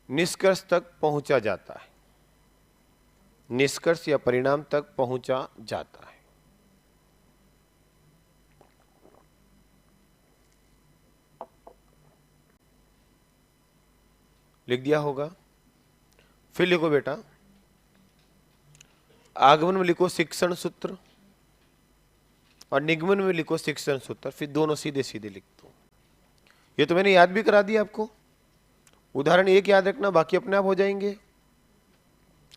निष्कर्ष तक पहुंचा जाता है। निष्कर्ष या परिणाम तक पहुंचा जाता है। लिख दिया होगा। फिर लिखो बेटा, आगमन में लिखो शिक्षण सूत्र और निगमन में लिखो शिक्षण सूत्र, फिर दोनों सीधे सीधे लिख दो। ये तो मैंने याद भी करा दिया आपको। उदाहरण एक याद रखना, बाकी अपने आप हो जाएंगे।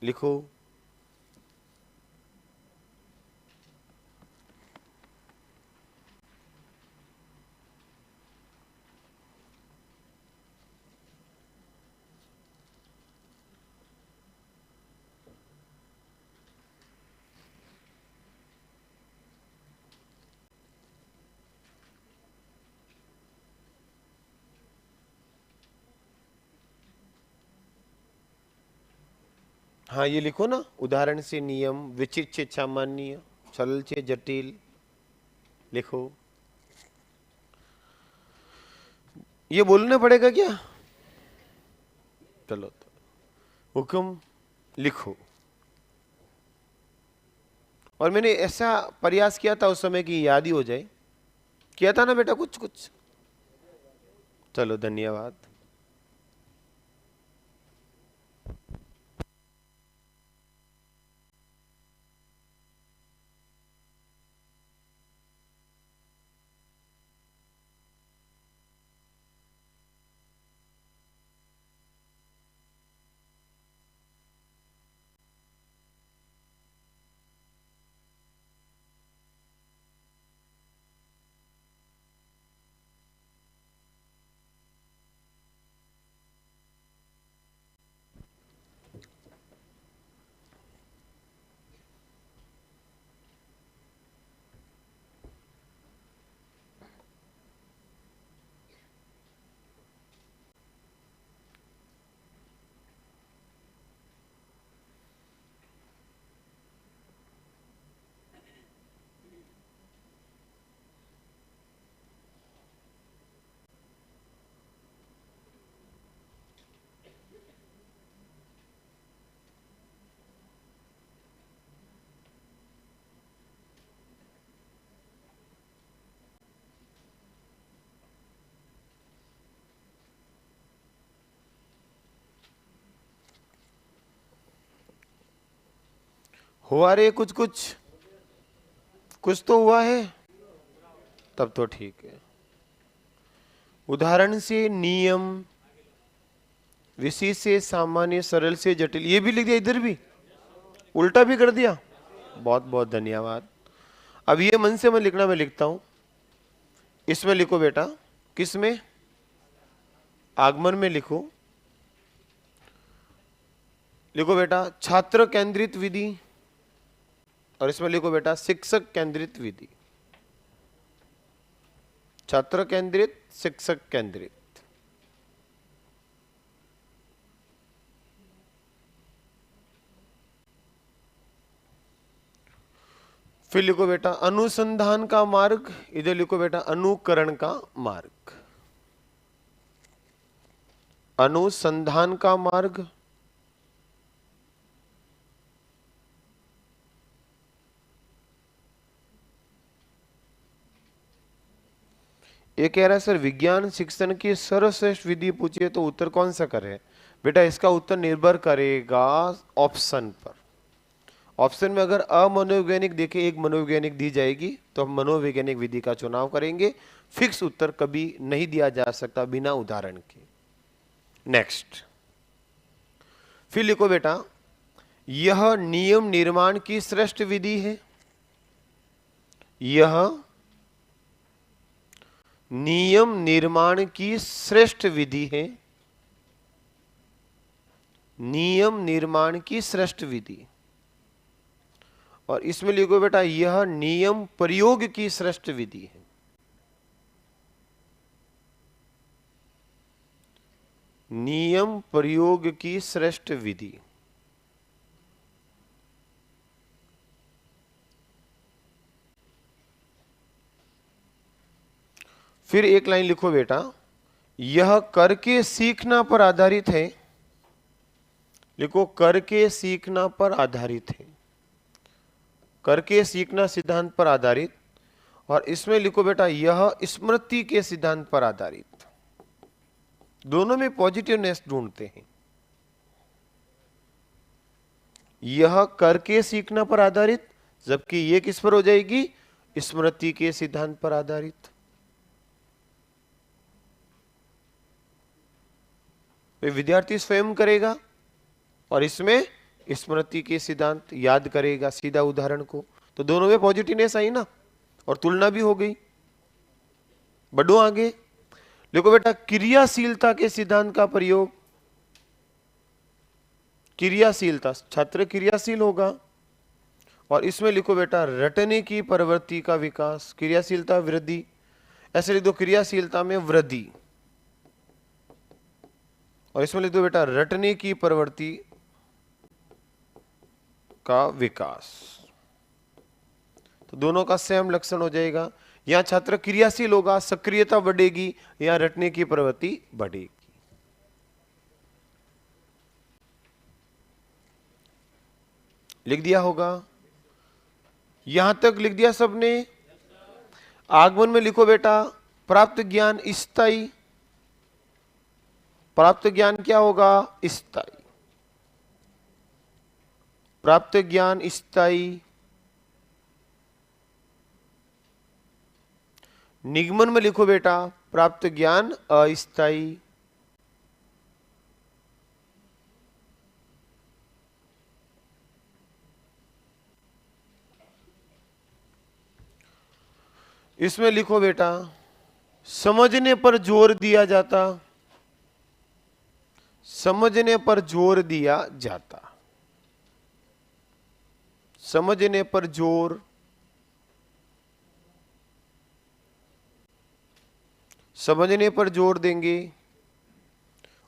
लिखो, हाँ ये लिखो ना, उदाहरण से नियम, विचित्र से सामान्य, सरल से जटिल। लिखो, ये बोलना पड़ेगा क्या? चलो तो हुक्म लिखो। और मैंने ऐसा प्रयास किया था उस समय कि याद ही हो जाए। किया था ना बेटा कुछ कुछ? चलो धन्यवाद। हुआ रे कुछ कुछ कुछ तो हुआ है, तब तो ठीक है। उदाहरण से नियम, विशेष से सामान्य, सरल से जटिल, ये भी लिख दिया, इधर भी उल्टा भी कर दिया। बहुत बहुत धन्यवाद। अब ये मन से मैं लिखना, मैं लिखता हूं। इसमें लिखो बेटा, किसमें? आगमन में लिखो। लिखो बेटा छात्र केंद्रित विधि, और इसमें लिखो बेटा शिक्षक केंद्रित विधि। छात्र केंद्रित, शिक्षक केंद्रित। फिर लिखो बेटा अनुसंधान का मार्ग, इधर लिखो बेटा अनुकरण का मार्ग। अनुसंधान का मार्ग, ये कह रहा है सर विज्ञान शिक्षण की सर्वश्रेष्ठ विधि पूछिए तो उत्तर कौन सा करें? बेटा इसका उत्तर निर्भर करेगा ऑप्शन पर। ऑप्शन में अगर अमनोवैज्ञानिक देखे, एक मनोवैज्ञानिक दी जाएगी तो हम मनोवैज्ञानिक विधि का चुनाव करेंगे। फिक्स उत्तर कभी नहीं दिया जा सकता बिना उदाहरण के। नेक्स्ट, फिर लिखो बेटा यह नियम निर्माण की श्रेष्ठ विधि है। यह नियम निर्माण की श्रेष्ठ विधि है। नियम निर्माण की श्रेष्ठ विधि। और इसमें लिखो बेटा यह नियम प्रयोग की श्रेष्ठ विधि है। नियम प्रयोग की श्रेष्ठ विधि। फिर एक लाइन लिखो बेटा यह करके सीखना पर आधारित है। लिखो करके सीखना पर आधारित है। करके सीखना सिद्धांत पर आधारित। और इसमें लिखो बेटा यह स्मृति के सिद्धांत पर आधारित। दोनों में पॉजिटिवनेस ढूंढते हैं। यह करके सीखना पर आधारित, जबकि यह किस पर हो जाएगी? स्मृति के सिद्धांत पर आधारित। विद्यार्थी स्वयं करेगा और इसमें स्मृति के सिद्धांत याद करेगा सीधा उदाहरण को। तो दोनों में पॉजिटिवनेस आई ना, और तुलना भी हो गई। बढ़ो आगे, देखो बेटा क्रियाशीलता के सिद्धांत का प्रयोग। क्रियाशीलता, छात्र क्रियाशील होगा। और इसमें लिखो बेटा रटने की प्रवृत्ति का विकास। क्रियाशीलता वृद्धि, ऐसे लिख दो क्रियाशीलता में वृद्धि। और इसमें लिख दो बेटा रटने की प्रवृत्ति का विकास। तो दोनों का सेम लक्षण हो जाएगा। यहां छात्र क्रियाशील होगा, सक्रियता बढ़ेगी, यहां रटने की प्रवृत्ति बढ़ेगी। लिख दिया होगा? यहां तक लिख दिया सबने? आगमन में लिखो बेटा प्राप्त ज्ञान स्थायी। प्राप्त ज्ञान क्या होगा? स्थायी। प्राप्त ज्ञान स्थायी। निगमन में लिखो बेटा प्राप्त ज्ञान अस्थायी। इसमें लिखो बेटा समझने पर जोर दिया जाता। समझने पर जोर दिया जाता। समझने पर जोर। समझने पर जोर देंगे।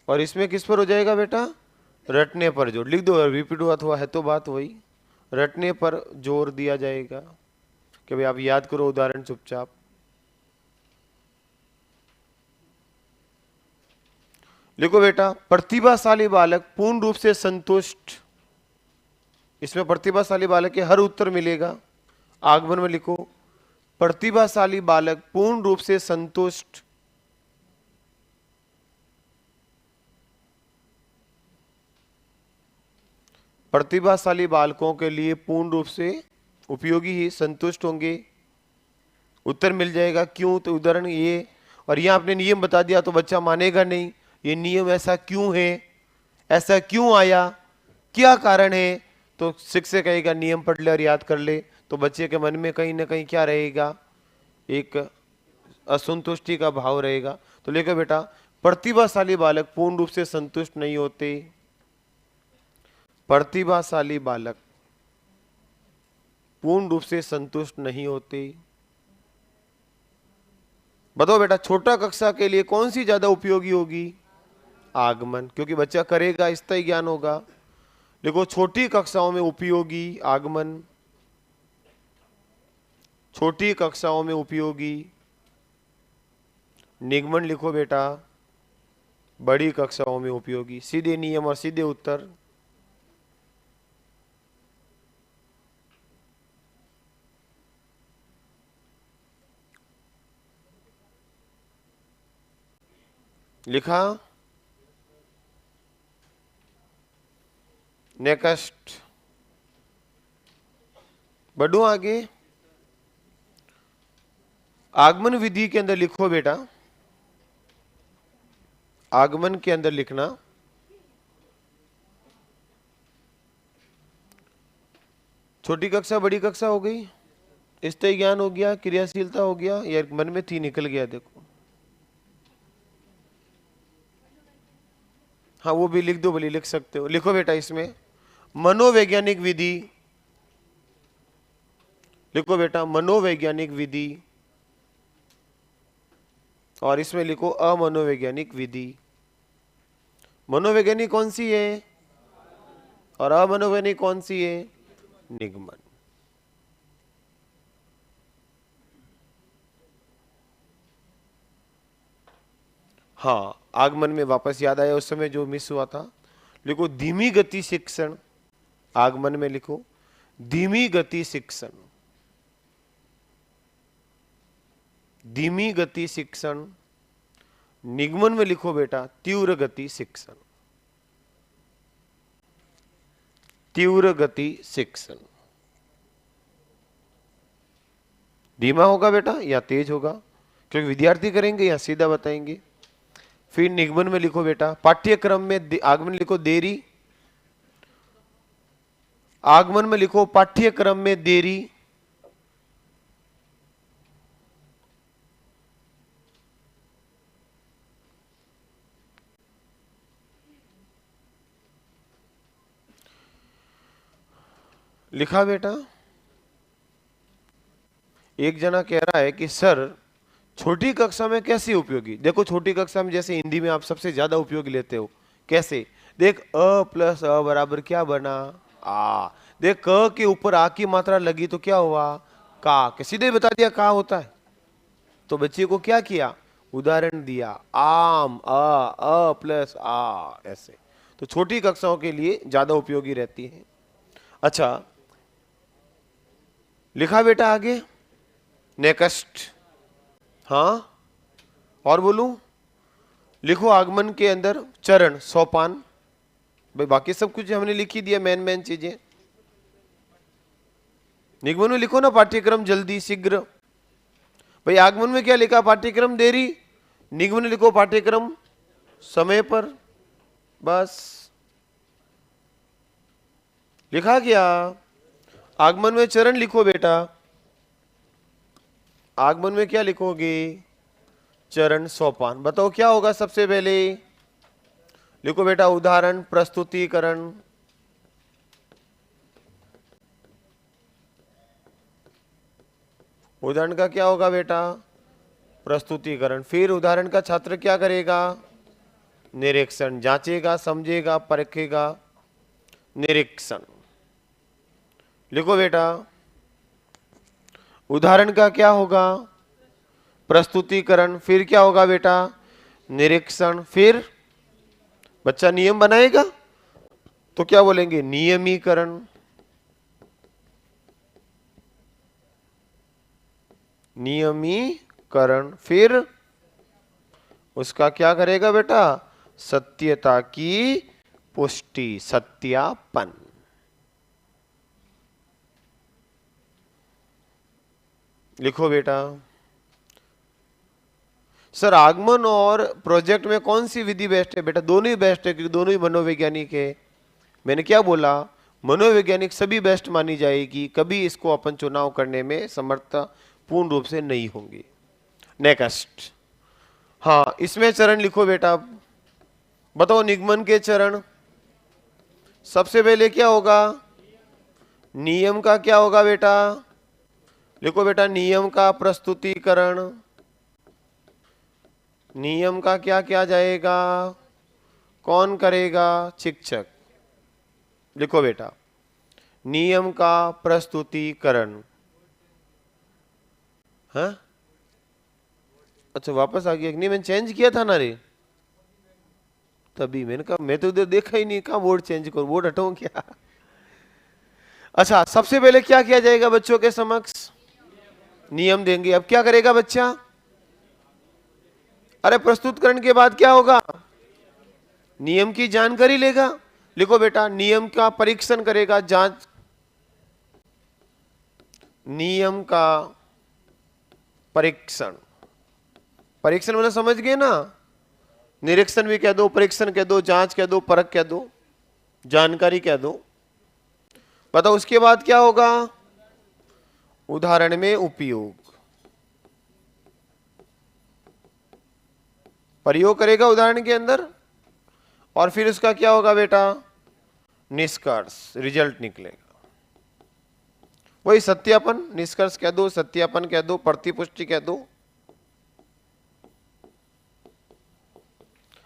और इसमें किस पर हो जाएगा बेटा? रटने पर जोर। लिख दो, रिपीट हुआ तो है तो बात वही। रटने पर जोर दिया जाएगा कि भाई आप याद करो उदाहरण चुपचाप। लिखो बेटा प्रतिभाशाली बालक पूर्ण रूप से संतुष्ट। इसमें प्रतिभाशाली बालक के हर उत्तर मिलेगा। आगमन में लिखो प्रतिभाशाली बालक पूर्ण रूप से संतुष्ट। प्रतिभाशाली बालकों के लिए पूर्ण रूप से उपयोगी ही संतुष्ट होंगे। उत्तर मिल जाएगा क्यों, तो उदाहरण ये। और यहां आपने नियम बता दिया तो बच्चा मानेगा नहीं। ये नियम ऐसा क्यों है, ऐसा क्यों आया, क्या कारण है, तो शिक्षक कहेगा नियम पढ़ ले और याद कर ले। तो बच्चे के मन में कहीं ना कहीं क्या रहेगा? एक असंतुष्टि का भाव रहेगा। तो लिखो बेटा प्रतिभाशाली बालक पूर्ण रूप से संतुष्ट नहीं होते। प्रतिभाशाली बालक पूर्ण रूप से संतुष्ट नहीं होते। बताओ बेटा छोटा कक्षा के लिए कौन सी ज्यादा उपयोगी होगी? आगमन, क्योंकि बच्चा करेगा स्थायी ज्ञान होगा। देखो छोटी कक्षाओं में उपयोगी आगमन। छोटी कक्षाओं में उपयोगी। निगमन लिखो बेटा, बड़ी कक्षाओं में उपयोगी। सीधे नियम और सीधे उत्तर। लिखा। नेक्स्ट, बढ़ू आगे। आगमन विधि के अंदर लिखो बेटा, आगमन के अंदर लिखना, छोटी कक्षा बड़ी कक्षा हो गई, स्थिर ज्ञान हो गया, क्रियाशीलता हो गया, यार मन में थी निकल गया देखो। हाँ वो भी लिख दो, बोली लिख सकते हो। लिखो बेटा इसमें मनोवैज्ञानिक विधि। लिखो बेटा मनोवैज्ञानिक विधि, और इसमें लिखो अमनोवैज्ञानिक विधि। मनोवैज्ञानिक कौन सी है और अमनोवैज्ञानिक कौन सी है? निगमन। हाँ, आगमन में वापस याद आया उस समय जो मिस हुआ था। लिखो धीमी गति शिक्षण। आगमन में लिखो धीमी गति शिक्षण, धीमी गति शिक्षण। निगमन में लिखो बेटा तीव्र गति शिक्षण, तीव्र गति शिक्षण। धीमा होगा बेटा या तेज होगा, क्योंकि विद्यार्थी करेंगे या सीधा बताएंगे। फिर निगमन में लिखो बेटा पाठ्यक्रम में, आगमन लिखो देरी। आगमन में लिखो पाठ्यक्रम में देरी। लिखा बेटा। एक जना कह रहा है कि सर छोटी कक्षा में कैसे उपयोगी? देखो छोटी कक्षा में जैसे हिंदी में आप सबसे ज्यादा उपयोगी लेते हो, कैसे? देख अ प्लस अ बराबर क्या बना? आ। देख क के ऊपर आ की मात्रा लगी तो क्या हुआ? का। के सीधे बता दिया का होता है। तो बच्चे को क्या किया? उदाहरण दिया, आम अ प्लस आ, ऐसे। तो छोटी कक्षाओं के लिए ज्यादा उपयोगी रहती है। अच्छा लिखा बेटा आगे। नेक्स्ट। हाँ और बोलूं? लिखो आगमन के अंदर चरण सोपान। भाई बाकी सब कुछ हमने लिख ही दिया, मेन चीजें। निगमन में लिखो ना पाठ्यक्रम जल्दी शीघ्र। भाई आगमन में क्या लिखा? पाठ्यक्रम देरी। निगमन में लिखो पाठ्यक्रम समय पर। बस लिखा क्या? आगमन में चरण लिखो बेटा। आगमन में क्या लिखोगे? चरण सोपान। बताओ क्या होगा सबसे पहले? लिखो बेटा उदाहरण प्रस्तुतिकरण। उदाहरण का क्या होगा बेटा? प्रस्तुतिकरण। फिर उदाहरण का छात्र क्या करेगा? निरीक्षण। जांचेगा, समझेगा, परखेगा। निरीक्षण। लिखो बेटा उदाहरण का क्या होगा? प्रस्तुतिकरण। फिर क्या होगा बेटा? निरीक्षण। फिर बच्चा नियम बनाएगा तो क्या बोलेंगे? नियमीकरण। नियमीकरण। फिर उसका क्या करेगा बेटा? सत्यता की पुष्टि, सत्यापन। लिखो बेटा। सर आगमन और प्रोजेक्ट में कौन सी विधि बेस्ट है? बेटा दोनों ही बेस्ट है, क्योंकि दोनों ही मनोवैज्ञानिक है। मैंने क्या बोला? मनोवैज्ञानिक सभी बेस्ट मानी जाएगी, कभी इसको अपन चुनाव करने में समर्थ पूर्ण रूप से नहीं होंगे। नेक्स्ट। हाँ इसमें चरण लिखो बेटा। बताओ निगमन के चरण। सबसे पहले क्या होगा? नियम का क्या होगा बेटा? लिखो बेटा नियम का प्रस्तुतिकरण। नियम का क्या किया जाएगा? कौन करेगा? शिक्षक। लिखो बेटा नियम का प्रस्तुतिकरण। हाँ अच्छा वापस आ गया? नहीं मैंने चेंज किया था ना रे, तभी मैंने कहा मैं तो उधर देखा ही नहीं, कहाँ बोर्ड चेंज करूं, बोर्ड हटाऊं क्या? अच्छा सबसे पहले क्या किया जाएगा बच्चों के समक्ष? नियम देंगे। अब क्या करेगा बच्चा? अरे प्रस्तुतकरण के बाद क्या होगा? नियम की जानकारी लेगा। लिखो बेटा, नियम का परीक्षण करेगा, जांच, नियम का परीक्षण। परीक्षण मतलब समझ गए ना, निरीक्षण भी कह दो, परीक्षण कह दो, जांच कह दो, परख कह दो, जानकारी कह दो। बताओ उसके बाद क्या होगा? उदाहरण में उपयोग, प्रयोग करेगा उदाहरण के अंदर, और फिर उसका क्या होगा बेटा? निष्कर्ष, रिजल्ट निकलेगा। वही सत्यापन, निष्कर्ष कह दो, सत्यापन कह दो, प्रतिपुष्टि कह दो।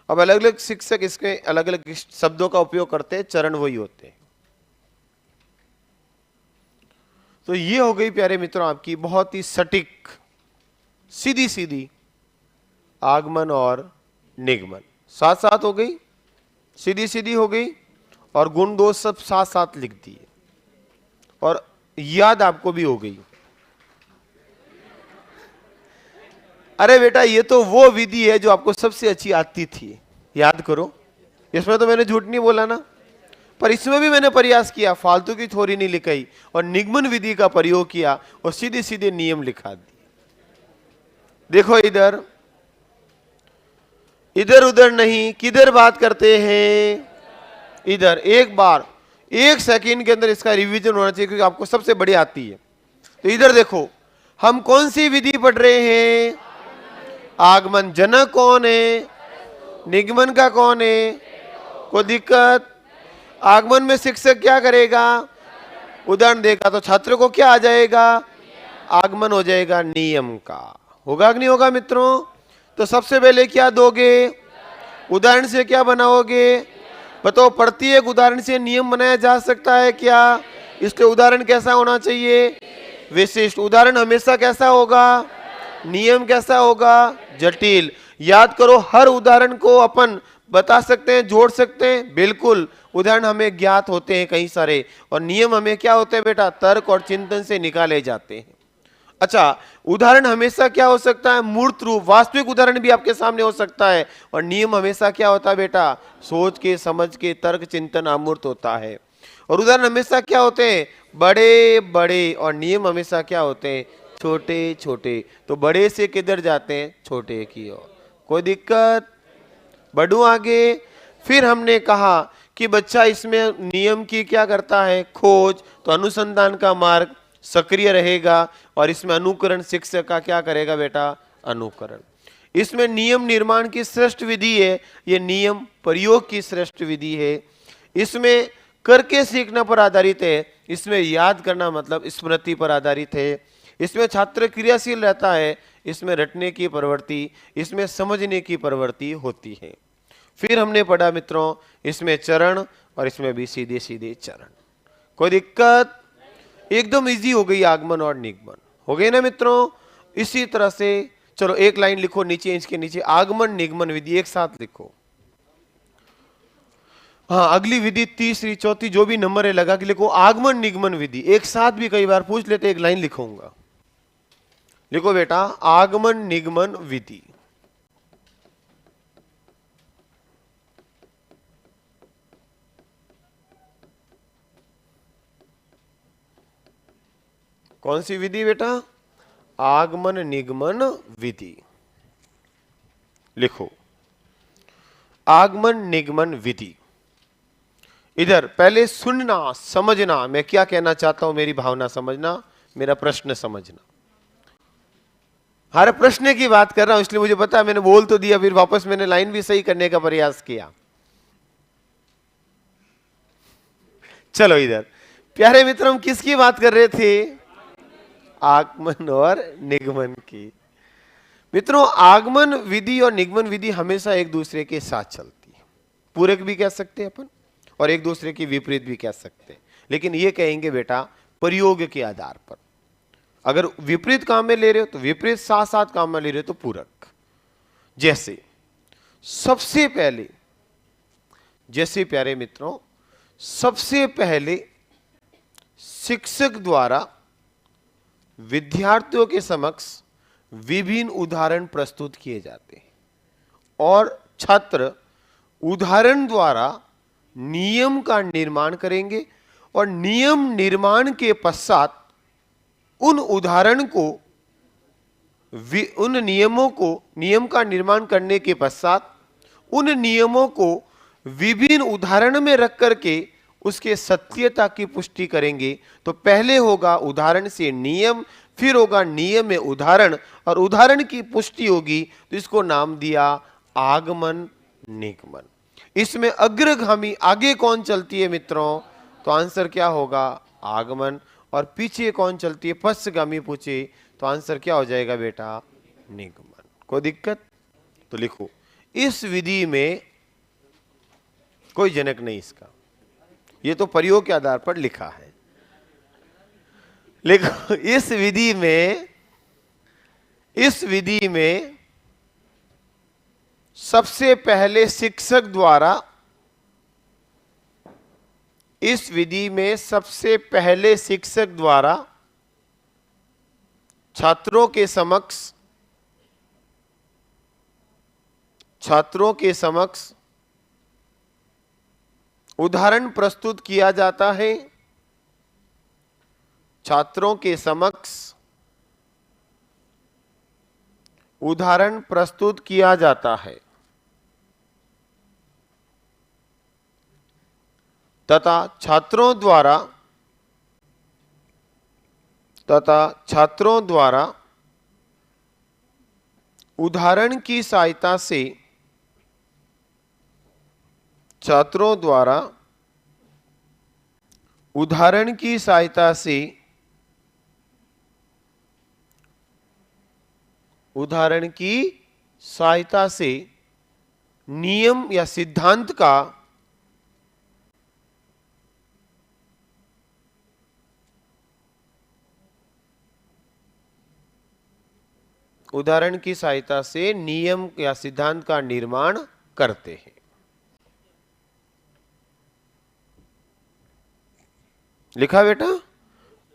अब अलग अलग शिक्षक इसके अलग अलग शब्दों का उपयोग करते हैं, चरण वही होते हैं। तो ये हो गई प्यारे मित्रों आपकी बहुत ही सटीक, सीधी सीधी आगमन और निगमन। साथ साथ हो गई, सीधी सीधी हो गई, और गुण दोष सब साथ साथ लिख दिए, और याद आपको भी हो गई। अरे बेटा ये तो वो विधि है जो आपको सबसे अच्छी आती थी, याद करो। इसमें तो मैंने झूठ नहीं बोला ना, पर इसमें भी मैंने प्रयास किया, फालतू की थोड़ी नहीं लिखाई, और निगमन विधि का प्रयोग किया और सीधे सीधे नियम लिखा दिए। देखो इधर, इधर उधर नहीं, किधर बात करते हैं? इधर। एक बार 1 सेकंड के अंदर इसका रिवीजन होना चाहिए, क्योंकि आपको सबसे बड़ी आती है। तो इधर देखो, हम कौन सी विधि पढ़ रहे हैं? आगमन। जनक कौन है? निगमन का कौन है? कोई दिक्कत? आगमन में शिक्षक क्या करेगा? उदाहरण देगा, तो छात्र को क्या आ जाएगा? आगमन हो जाएगा नियम का। होगा कि नहीं होगा मित्रों? तो सबसे पहले क्या दोगे? उदाहरण से क्या बनाओगे? बताओ, प्रत्येक उदाहरण से नियम बनाया जा सकता है क्या? इसलिए उदाहरण कैसा होना चाहिए? विशिष्ट। उदाहरण हमेशा कैसा होगा? नियम कैसा होगा? जटिल। याद करो, हर उदाहरण को अपन बता सकते हैं, जोड़ सकते हैं, बिल्कुल। उदाहरण हमें ज्ञात होते हैं कई सारे, और नियम हमें क्या होते हैं बेटा? तर्क और चिंतन से निकाले जाते हैं। अच्छा, उदाहरण हमेशा क्या हो सकता है? मूर्त रूप, वास्तविक उदाहरण भी आपके सामने हो सकता है। और नियम हमेशा क्या होता है बेटा? सोच के, समझ के, तर्क चिंतन अमूर्त होता है। और उदाहरण हमेशा क्या होते हैं? बड़े बड़े। और नियम हमेशा क्या होते हैं? छोटे छोटे। तो बड़े से किधर जाते हैं? छोटे की ओर। कोई दिक्कत? बढ़ू आगे। फिर हमने कहा कि बच्चा इसमें नियम की क्या करता है? खोज। तो अनुसंधान का मार्ग सक्रिय रहेगा, और इसमें अनुकरण शिक्षक का क्या करेगा बेटा? अनुकरण। इसमें नियम निर्माण की श्रेष्ठ विधि है, ये नियम प्रयोग की श्रेष्ठ विधि है। इसमें करके सीखना पर आधारित है, इसमें याद करना मतलब स्मृति पर आधारित है। इसमें छात्र क्रियाशील रहता है, इसमें रटने की प्रवृत्ति, इसमें समझने की प्रवृत्ति होती है। फिर हमने पढ़ा मित्रों, इसमें चरण, और इसमें भी सीधे सीधे चरण। कोई दिक्कत? एकदम इजी हो गई आगमन और निगमन। हो गए ना मित्रों? इसी तरह से चलो एक लाइन लिखो नीचे, इसके नीचे आगमन निगमन विधि एक साथ लिखो। हाँ, अगली विधि तीसरी चौथी जो भी नंबर है लगा के लिखो, आगमन निगमन विधि एक साथ भी कई बार पूछ लेते, एक लाइन लिखूंगा। लिखो बेटा, आगमन निगमन विधि। कौन सी विधि बेटा? आगमन निगमन विधि। लिखो, आगमन निगमन विधि। इधर पहले सुनना, समझना, मैं क्या कहना चाहता हूं, मेरी भावना समझना, मेरा प्रश्न समझना। हर प्रश्न की बात कर रहा हूं, इसलिए मुझे पता है, मैंने बोल तो दिया, फिर वापस मैंने लाइन भी सही करने का प्रयास किया। चलो इधर प्यारे मित्र, हम किसकी बात कर रहे थे? आगमन और निगमन की। मित्रों, आगमन विधि और निगमन विधि हमेशा एक दूसरे के साथ चलती है। पूरक भी कह सकते हैं अपन, और एक दूसरे की विपरीत भी कह सकते हैं, लेकिन ये कहेंगे बेटा प्रयोग के आधार पर। अगर विपरीत काम में ले रहे हो तो विपरीत, साथ साथ काम में ले रहे हो तो पूरक। जैसे सबसे पहले, जैसे प्यारे मित्रों, सबसे पहले शिक्षक द्वारा विद्यार्थियों के समक्ष विभिन्न उदाहरण प्रस्तुत किए जाते हैं और छात्र उदाहरण द्वारा नियम का निर्माण करेंगे और नियम निर्माण के पश्चात उन उदाहरण को, उन नियमों को, नियम का निर्माण करने के पश्चात उन नियमों को विभिन्न उदाहरण में रख करके उसके सत्यता की पुष्टि करेंगे। तो पहले होगा उदाहरण से नियम, फिर होगा नियम में उदाहरण और उदाहरण की पुष्टि होगी, तो इसको नाम दिया आगमन निगमन। इसमें अग्रगामी आगे कौन चलती है मित्रों, तो आंसर क्या होगा आगमन, और पीछे कौन चलती है पश्चगामी पूछे तो आंसर क्या हो जाएगा बेटा निगमन। कोई दिक्कत? तो लिखो इस विधि में कोई जनक नहीं इसका, ये तो प्रयोग के आधार पर लिखा है। लिखो इस विधि में सबसे पहले शिक्षक द्वारा, इस विधि में सबसे पहले शिक्षक द्वारा छात्रों के समक्ष उदाहरण प्रस्तुत किया जाता है। छात्रों के समक्ष उदाहरण प्रस्तुत किया जाता है तथा छात्रों द्वारा उदाहरण की सहायता से, छात्रों द्वारा उदाहरण की सहायता से, उदाहरण की सहायता से नियम या सिद्धांत का, उदाहरण की सहायता से नियम या सिद्धांत का निर्माण करते हैं। लिखा बेटा,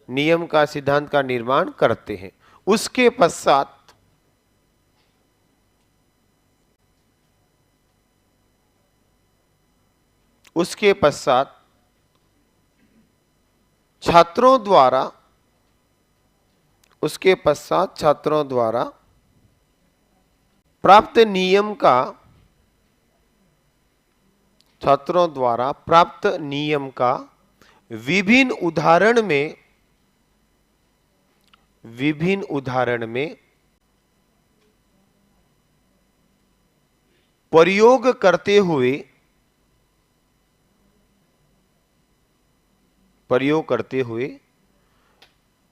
नियम का सिद्धांत का निर्माण करते हैं। उसके पश्चात छात्रों द्वारा प्राप्त नियम का विभिन्न उदाहरण में प्रयोग करते हुए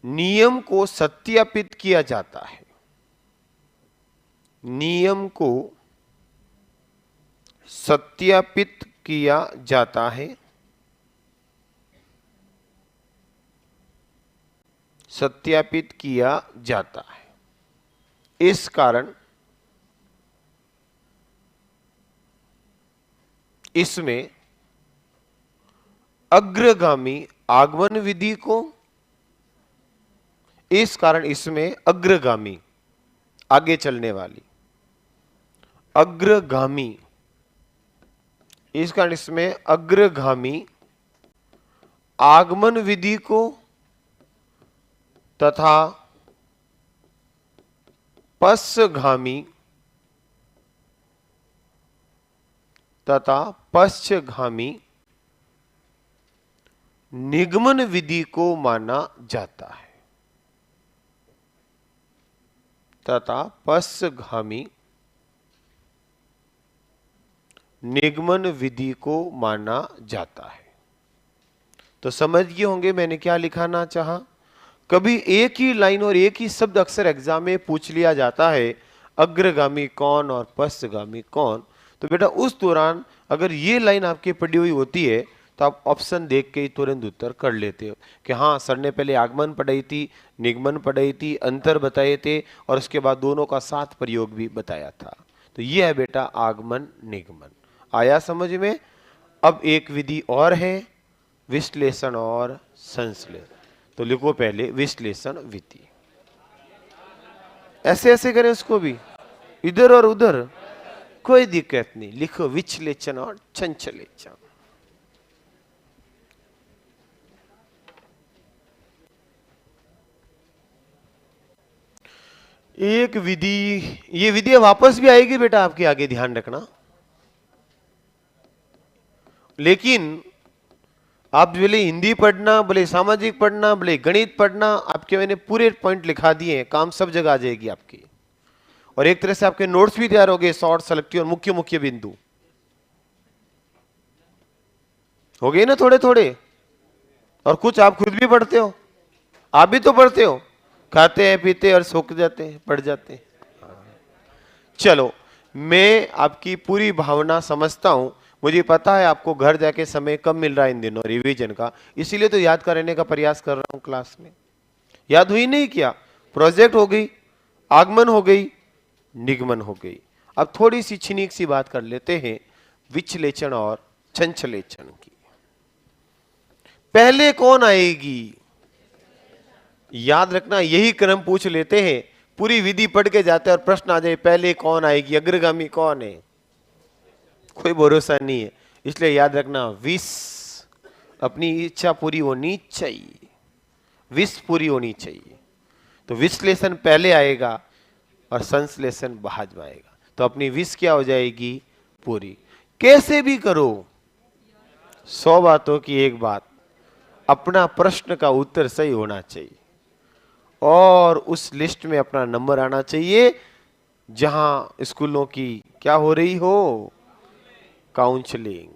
नियम को सत्यापित किया जाता है। नियम को सत्यापित किया जाता है, सत्यापित किया जाता है। इस कारण इसमें अग्रगामी आगमन विधि को, इस कारण इसमें अग्रगामी आगे चलने वाली अग्रगामी, इस कारण इसमें अग्रगामी आगमन विधि को तथा पश्चगामी निगमन विधि को माना जाता है, तथा पश्चगामी निगमन विधि को माना जाता है। तो समझ गए होंगे मैंने क्या लिखाना चाहा। कभी एक ही लाइन और एक ही शब्द अक्सर एग्जाम में पूछ लिया जाता है, अग्रगामी कौन और पश्चगामी कौन। तो बेटा उस दौरान अगर ये लाइन आपकी पढ़ी हुई होती है तो आप ऑप्शन देख के ही तुरंत उत्तर कर लेते हो कि हाँ सर ने पहले आगमन पढ़ाई थी, निगमन पढ़ाई थी, अंतर बताए थे और उसके बाद दोनों का साथ प्रयोग भी बताया था। तो ये है बेटा आगमन निगमन। आया समझ में? अब एक विधि और है, विश्लेषण और संश्लेषण। तो लिखो पहले विश्लेषण विधि, ऐसे ऐसे करें उसको भी, इधर और उधर कोई दिक्कत नहीं। लिखो विश्लेषण और संश्लेषण। एक विधि, ये विधि वापस भी आएगी बेटा आपके आगे, ध्यान रखना। लेकिन आप बोले हिंदी पढ़ना, बोले सामाजिक पढ़ना, बोले गणित पढ़ना, आपके मैंने पूरे पॉइंट लिखा दिए हैं, काम सब जगह आ जाएगी आपकी। और एक तरह से आपके नोट्स भी तैयार हो गए, शॉर्ट सेलेक्टिव और मुख्य मुख्य बिंदु हो गए ना थोड़े थोड़े। और कुछ आप खुद भी पढ़ते हो, आप भी तो पढ़ते हो, खाते हैं पीते और सोख जाते हैं, पढ़ जाते हैं। चलो, मैं आपकी पूरी भावना समझता हूं, मुझे पता है आपको घर जाके समय कम मिल रहा है इन दिनों रिवीजन का, इसीलिए तो याद करने का प्रयास कर रहा हूं क्लास में। याद हुई नहीं क्या? प्रोजेक्ट हो गई, आगमन हो गई, निगमन हो गई। अब थोड़ी सी छिनिक सी बात कर लेते हैं विश्लेषण और संश्लेषण की। पहले कौन आएगी? याद रखना, यही क्रम पूछ लेते हैं, पूरी विधि पढ़ के जाते हैं और प्रश्न आ जाए पहले कौन आएगी, अग्रगामी कौन है, कोई भरोसा नहीं है। इसलिए याद रखना, विष अपनी इच्छा पूरी होनी चाहिए, विष पूरी होनी चाहिए। तो विश्लेषण पहले आएगा और संश्लेषण बाद में आएगा, तो अपनी विष क्या हो जाएगी? पूरी। कैसे भी करो, 100 बातों की एक बात, अपना प्रश्न का उत्तर सही होना चाहिए और उस लिस्ट में अपना नंबर आना चाहिए जहां स्कूलों की क्या हो रही हो, काउंसलिंग।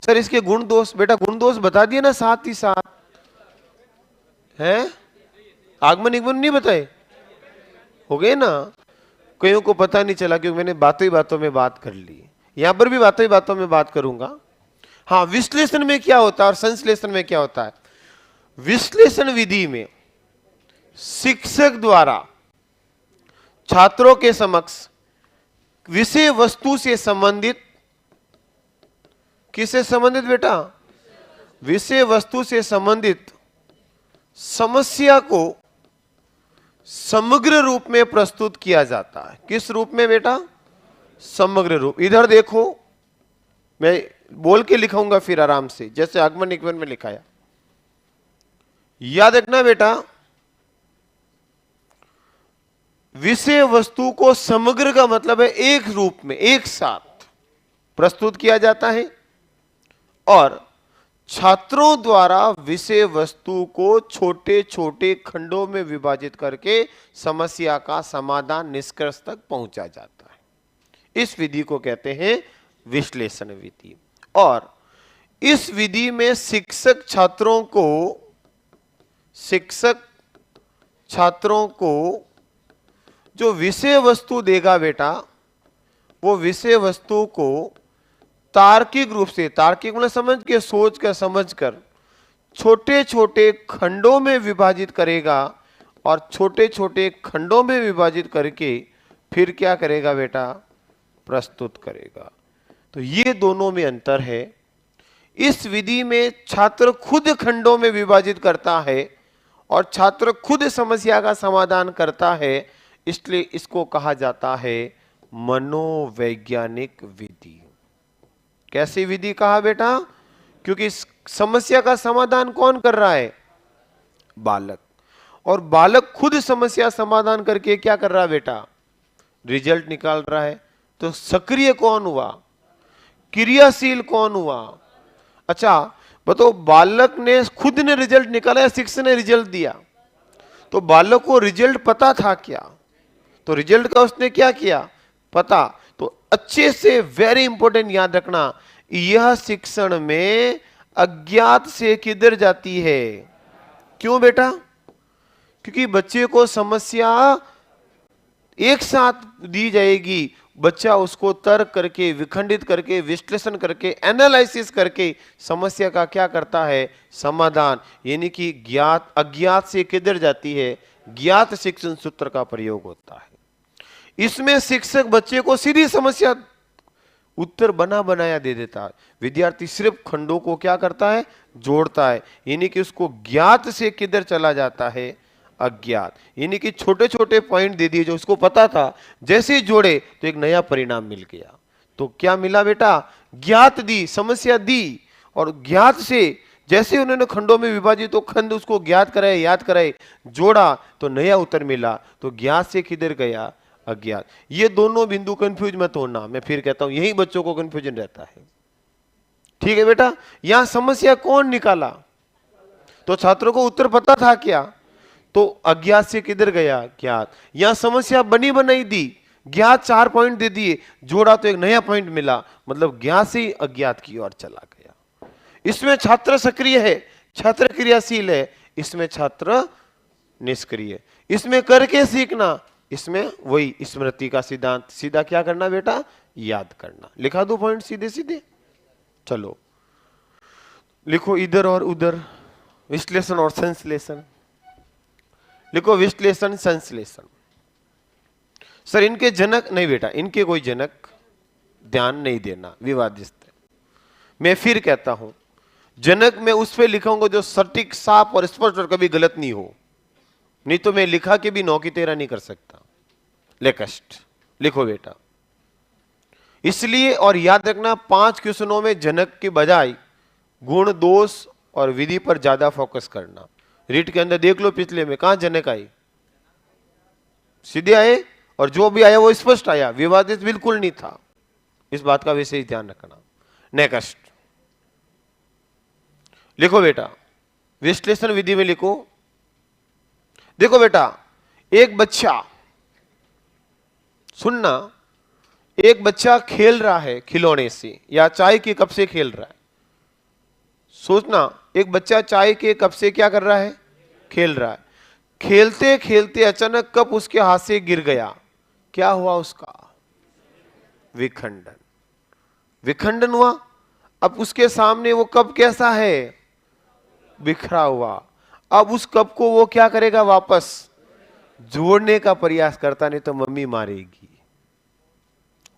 सर इसके गुण दोष, बेटा गुण दोष बता दिए ना साथ ही साथ, हैं? आगमन निगमन नहीं बताए? हो गए ना? कईयों को पता नहीं चला क्योंकि मैंने बातों ही बातों में बात कर ली, यहां पर भी बातों ही बातों में बात करूंगा। हाँ, विश्लेषण में क्या होता है और संश्लेषण में क्या होता है? विश्लेषण विधि में शिक्षक द्वारा छात्रों के समक्ष विषय वस्तु से संबंधित, किससे संबंधित बेटा? विषय वस्तु से संबंधित समस्या को समग्र रूप में प्रस्तुत किया जाता है। किस रूप में बेटा? समग्र रूप। इधर देखो, मैं बोल के लिखाऊंगा फिर आराम से, जैसे आगमन निगमन में लिखाया। याद रखना बेटा, विषय वस्तु को समग्र का मतलब है एक रूप में एक साथ प्रस्तुत किया जाता है और छात्रों द्वारा विषय वस्तु को छोटे छोटे खंडों में विभाजित करके समस्या का समाधान निष्कर्ष तक पहुंचा जाता है। इस विधि को कहते हैं विश्लेषण विधि। और इस विधि में शिक्षक छात्रों को जो विषय वस्तु देगा बेटा, वो विषय वस्तु को तार्किक रूप से, तार्किक मतलब समझ के, सोच कर, समझ कर छोटे छोटे खंडों में विभाजित करेगा और छोटे छोटे खंडों में विभाजित करके फिर क्या करेगा बेटा? प्रस्तुत करेगा। तो ये दोनों में अंतर है। इस विधि में छात्र खुद खंडों में विभाजित करता है और छात्र खुद समस्या का समाधान करता है, इसलिए इसको कहा जाता है मनोवैज्ञानिक विधि। कैसी विधि कहा बेटा? क्योंकि समस्या का समाधान कौन कर रहा है? बालक। और बालक खुद समस्या समाधान करके क्या कर रहा है बेटा? रिजल्ट निकाल रहा है। तो सक्रिय कौन हुआ? क्रियाशील कौन हुआ? अच्छा बताओ, बालक ने खुद ने रिजल्ट निकाला या शिक्षक ने रिजल्ट दिया? तो बालक को रिजल्ट पता था क्या? तो रिजल्ट का उसने क्या किया? पता। तो अच्छे से वेरी इंपॉर्टेंट याद रखना, यह शिक्षण में अज्ञात से किधर जाती है? क्यों बेटा? क्योंकि बच्चे को समस्या एक साथ दी जाएगी, बच्चा उसको तर्क करके, विखंडित करके, विश्लेषण करके, एनालिसिस करके समस्या का क्या करता है, समाधान, यानी कि ज्ञात अज्ञात से किधर जाती है, ज्ञात शिक्षण सूत्र का प्रयोग होता है। इसमें शिक्षक बच्चे को सीधी समस्या उत्तर बना बनाया दे देता है, विद्यार्थी सिर्फ खंडों को क्या करता है, जोड़ता है, यानी कि उसको ज्ञात से किधर चला जाता है, अज्ञात, यानी कि छोटे छोटे पॉइंट दे दिए जो उसको पता था, जैसे ही जोड़े तो एक नया परिणाम मिल गया। तो क्या मिला बेटा, ज्ञात दी, समस्या दी, और ज्ञात से जैसे उन्होंने खंडों में विभाजित तो खंड उसको ज्ञात कराए, याद कराए, जोड़ा तो नया उत्तर मिला। तो ज्ञात से किधर गया, अज्ञात। ये दोनों बिंदु कंफ्यूज मत होना, मैं फिर कहता हूं यही बच्चों को कंफ्यूजन रहता है। ठीक है बेटा, यहां समस्या कौन निकाला, तो छात्रों को उत्तर पता था क्या, तो अज्ञात से किधर गया, ज्ञात। यहां समस्या बनी बनाई दी, ज्ञात 4 पॉइंट दे दिए, जोड़ा तो एक नया पॉइंट मिला, मतलब ज्ञात से ही अज्ञात की ओर चला गया। इसमें छात्र सक्रिय है, छात्र क्रियाशील है, इसमें छात्र निष्क्रिय। इसमें करके सीखना, इसमें वही स्मृति का सिद्धांत, सीधा क्या करना बेटा, याद करना। लिखा दो पॉइंट सीधे सीधे, चलो लिखो इधर और उधर, विश्लेषण और संश्लेषण। लिखो विश्लेषण संश्लेषण। सर इनके जनक नहीं बेटा, इनके कोई जनक ध्यान नहीं देना, विवादित है। मैं फिर कहता हूं, जनक मैं उस पे लिखूंगा जो सटीक, साफ और स्पष्ट और कभी गलत नहीं हो, नहीं तो मैं लिखा के भी 9 की 13 नहीं कर सकता। ले कष्ट लिखो बेटा। इसलिए और याद रखना, 5 क्वेश्चनों में जनक के बजाय गुण, दोष और विधि पर ज्यादा फोकस करना। रीट के अंदर देख लो पिछले में कहां जनक आई, सीधे आए, और जो भी आया वो स्पष्ट आया, विवादित बिल्कुल नहीं था। इस बात का विशेष ध्यान रखना। नेक्स्ट लिखो बेटा, विश्लेषण विधि में लिखो। देखो बेटा, एक बच्चा, सुनना, एक बच्चा खेल रहा है खिलौने से या चाय के कप से खेल रहा है। सोचना, एक बच्चा चाय के कप से क्या कर रहा है, खेल रहा है। खेलते खेलते अचानक कप उसके हाथ से गिर गया, क्या हुआ उसका, विखंडन। विखंडन हुआ। अब उसके सामने वो कप कैसा है, बिखरा हुआ। अब उस कप को वो क्या करेगा, वापस जोड़ने का प्रयास करता, नहीं तो मम्मी मारेगी।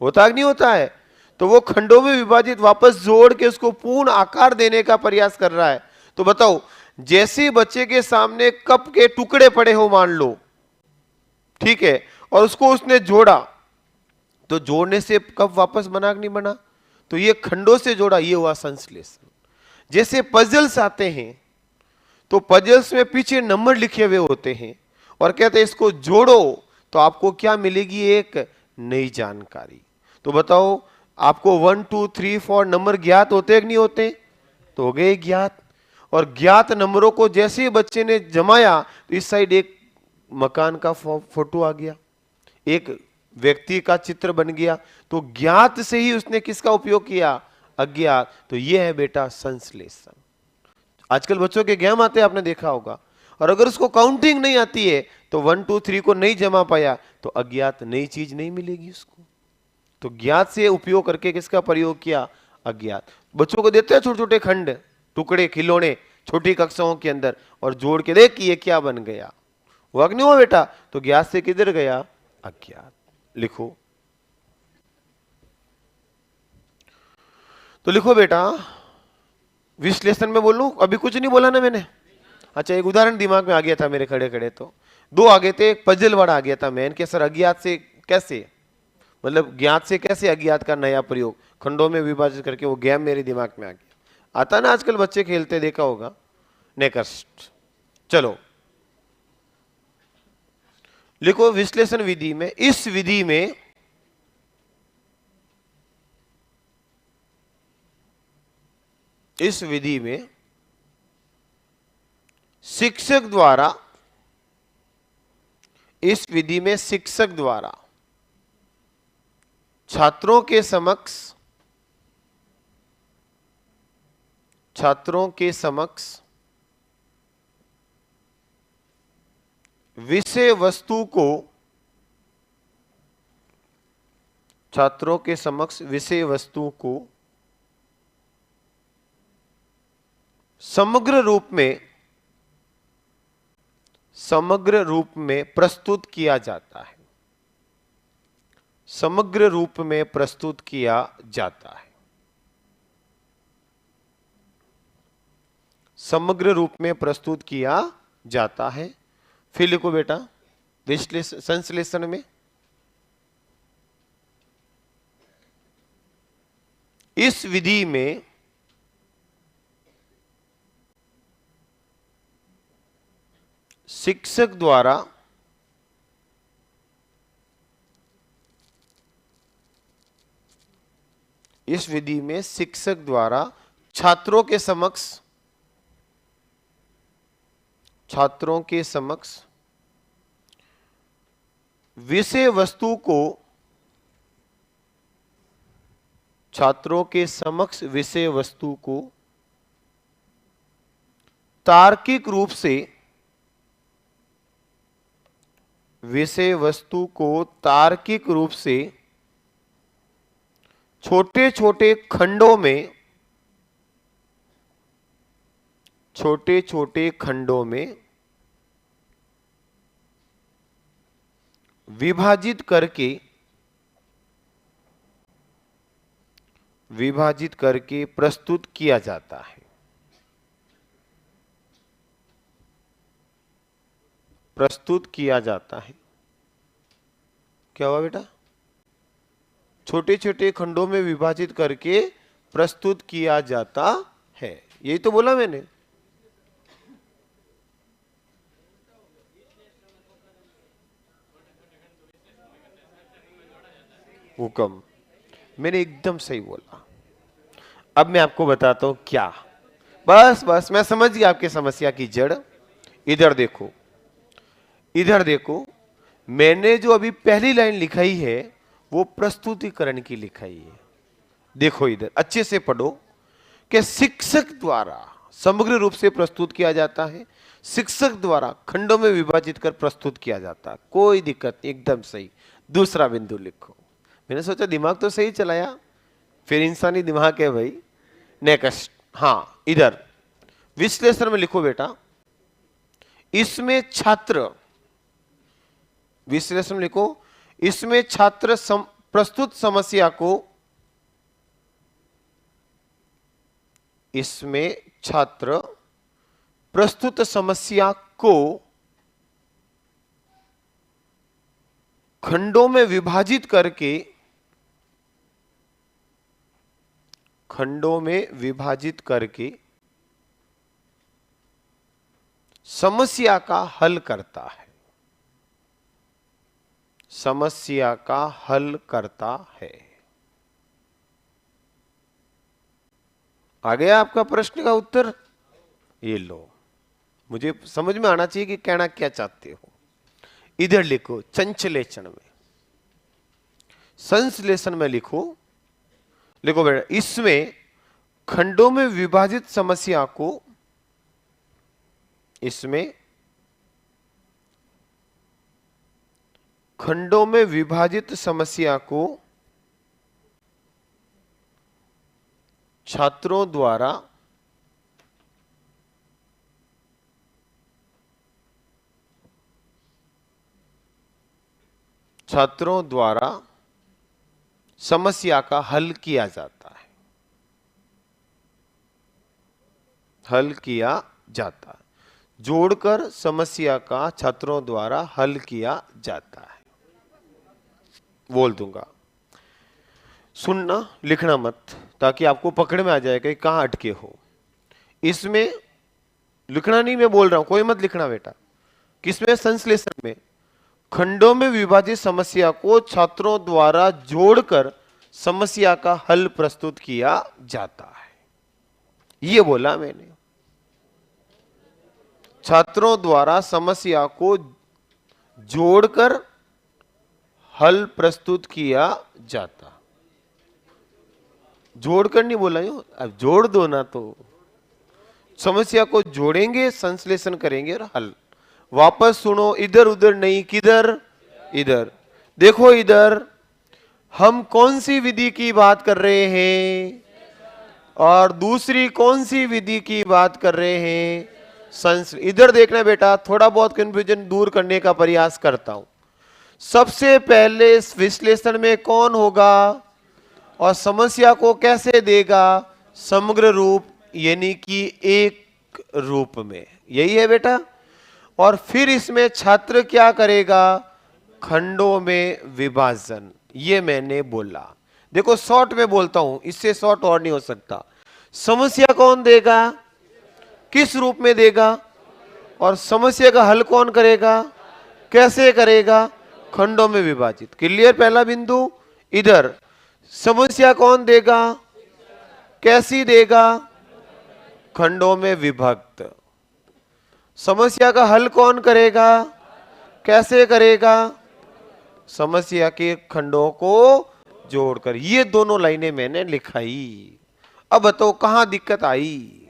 होता नहीं होता है, तो वो खंडों में विभाजित वापस जोड़ के उसको पूर्ण आकार देने का प्रयास कर रहा है। तो बताओ, जैसे बच्चे के सामने कप के टुकड़े पड़े हो मान लो, ठीक है, और उसको उसने जोड़ा, तो जोड़ने से कप वापस बना कि नहीं बना, तो ये खंडों से जोड़ा, ये हुआ संश्लेषण। जैसे पजल्स आते हैं, तो पजल्स में पीछे नंबर लिखे हुए होते हैं और कहते हैं इसको जोड़ो तो आपको क्या मिलेगी, एक नई जानकारी। तो बताओ, आपको 1 2 3 4 नंबर ज्ञात होते कि नहीं होते, तो हो गए ज्ञात। और ज्ञात नंबरों को जैसे ही बच्चे ने जमाया, तो इस साइड एक मकान का फोटो आ गया, एक व्यक्ति का चित्र बन गया। तो ज्ञात से ही उसने किसका उपयोग किया, अज्ञात। तो यह है बेटा संश्लेषण। आजकल बच्चों के गेम आते हैं, आपने देखा होगा, और अगर उसको काउंटिंग नहीं आती है तो 1 2 3 को नहीं जमा पाया तो अज्ञात, नई चीज नहीं मिलेगी उसको। तो ज्ञात से उपयोग करके किसका प्रयोग किया, अज्ञात। बच्चों को देते हैं छोटे छोटे खंड, टुकड़े, खिलौने छोटी कक्षाओं के अंदर, और जोड़ के देख कि ये क्या बन गया, हुआ कि नहीं हुआ बेटा। तो ज्ञात से किधर गया, अज्ञात। लिखो, तो लिखो बेटा, विश्लेषण में बोलूं, अभी कुछ नहीं बोला ना मैंने। अच्छा, एक उदाहरण दिमाग में आ गया था मेरे खड़े खड़े, तो 2 आगे थे, एक पजल वाला आ गया था मैंने कि सर अज्ञात से कैसे, मतलब ज्ञात से कैसे अज्ञात का नया प्रयोग, खंडों में विभाजित करके, वो गेम मेरे दिमाग में आ गया। आता ना आजकल बच्चे खेलते, देखा होगा। नेक्स्ट चलो लिखो, विश्लेषण विधि में, इस विधि में शिक्षक द्वारा, इस विधि में शिक्षक द्वारा छात्रों के समक्ष विषय वस्तु को छात्रों के समक्ष विषय वस्तु को समग्र रूप में प्रस्तुत किया जाता है। समग्र रूप में प्रस्तुत किया जाता है। समग्र रूप में प्रस्तुत किया जाता है। फिर लिखो बेटा संश्लेषण में इस विधि में शिक्षक द्वारा छात्रों के समक्ष विषय वस्तु को तार्किक रूप से छोटे छोटे खंडों में विभाजित करके प्रस्तुत किया जाता है। क्या हुआ बेटा? छोटे छोटे खंडों में विभाजित करके प्रस्तुत किया जाता है। यही तो बोला मैंने। हुक्म, मैंने एकदम सही बोला। अब मैं आपको बताता हूं क्या। बस मैं समझ गया आपकी समस्या की जड़। इधर देखो, मैंने जो अभी पहली लाइन लिखाई है वो प्रस्तुतिकरण की लिखाई है। देखो इधर अच्छे से पढ़ो कि शिक्षक द्वारा समग्र रूप से प्रस्तुत किया जाता है, शिक्षक द्वारा खंडों में विभाजित कर प्रस्तुत किया जाता है। कोई दिक्कत नहीं, एकदम सही। दूसरा बिंदु लिखो। मैंने सोचा दिमाग तो सही चलाया, फिर इंसानी दिमाग है भाई। नेक्स्ट, हाँ इधर विश्लेषण में लिखो बेटा, इसमें छात्र प्रस्तुत समस्या को खंडों में विभाजित करके समस्या का हल करता है। आ गया आपका प्रश्न का उत्तर? ये लो, मुझे समझ में आना चाहिए कि कहना क्या चाहते हो। इधर लिखो संश्लेषण में लिखो बेटा, इसमें खंडों में विभाजित समस्या को छात्रों द्वारा समस्या का हल किया जाता है। जोड़कर समस्या का छात्रों द्वारा हल किया जाता है। बोल दूंगा, सुनना, लिखना मत, ताकि आपको पकड़ में आ जाएगा कि कहां अटके हो। इसमें लिखना नहीं, मैं बोल रहा हूं, कोई मत लिखना बेटा। किसमें? संश्लेषण में खंडों में विभाजित समस्या को छात्रों द्वारा जोड़कर समस्या का हल प्रस्तुत किया जाता है। ये बोला मैंने, छात्रों द्वारा समस्या को जोड़कर हल प्रस्तुत किया जाता। जोड़कर नहीं बोला यूं, अब जोड़ दो ना, तो समस्या को जोड़ेंगे, संश्लेषण करेंगे और हल। वापस सुनो, इधर उधर नहीं, किधर? इधर देखो। इधर हम कौन सी विधि की बात कर रहे हैं और दूसरी कौन सी विधि की बात कर रहे हैं? इधर देखना बेटा, थोड़ा बहुत कंफ्यूजन दूर करने का प्रयास करता हूं। सबसे पहले इस विश्लेषण में कौन होगा और समस्या को कैसे देगा? समग्र रूप, यानी कि एक रूप में, यही है बेटा। और फिर इसमें छात्र क्या करेगा? खंडों में विभाजन। ये मैंने बोला। देखो शॉर्ट में बोलता हूं, इससे शॉर्ट और नहीं हो सकता। समस्या कौन देगा, किस रूप में देगा, और समस्या का हल कौन करेगा, कैसे करेगा? खंडों में विभाजित। क्लियर पहला बिंदु। इधर समस्या कौन देगा, कैसी देगा? खंडों में विभक्त। समस्या का हल कौन करेगा, कैसे करेगा? समस्या के खंडों को जोड़कर। ये दोनों लाइनें मैंने लिखाई। अब बताओ कहां दिक्कत आई?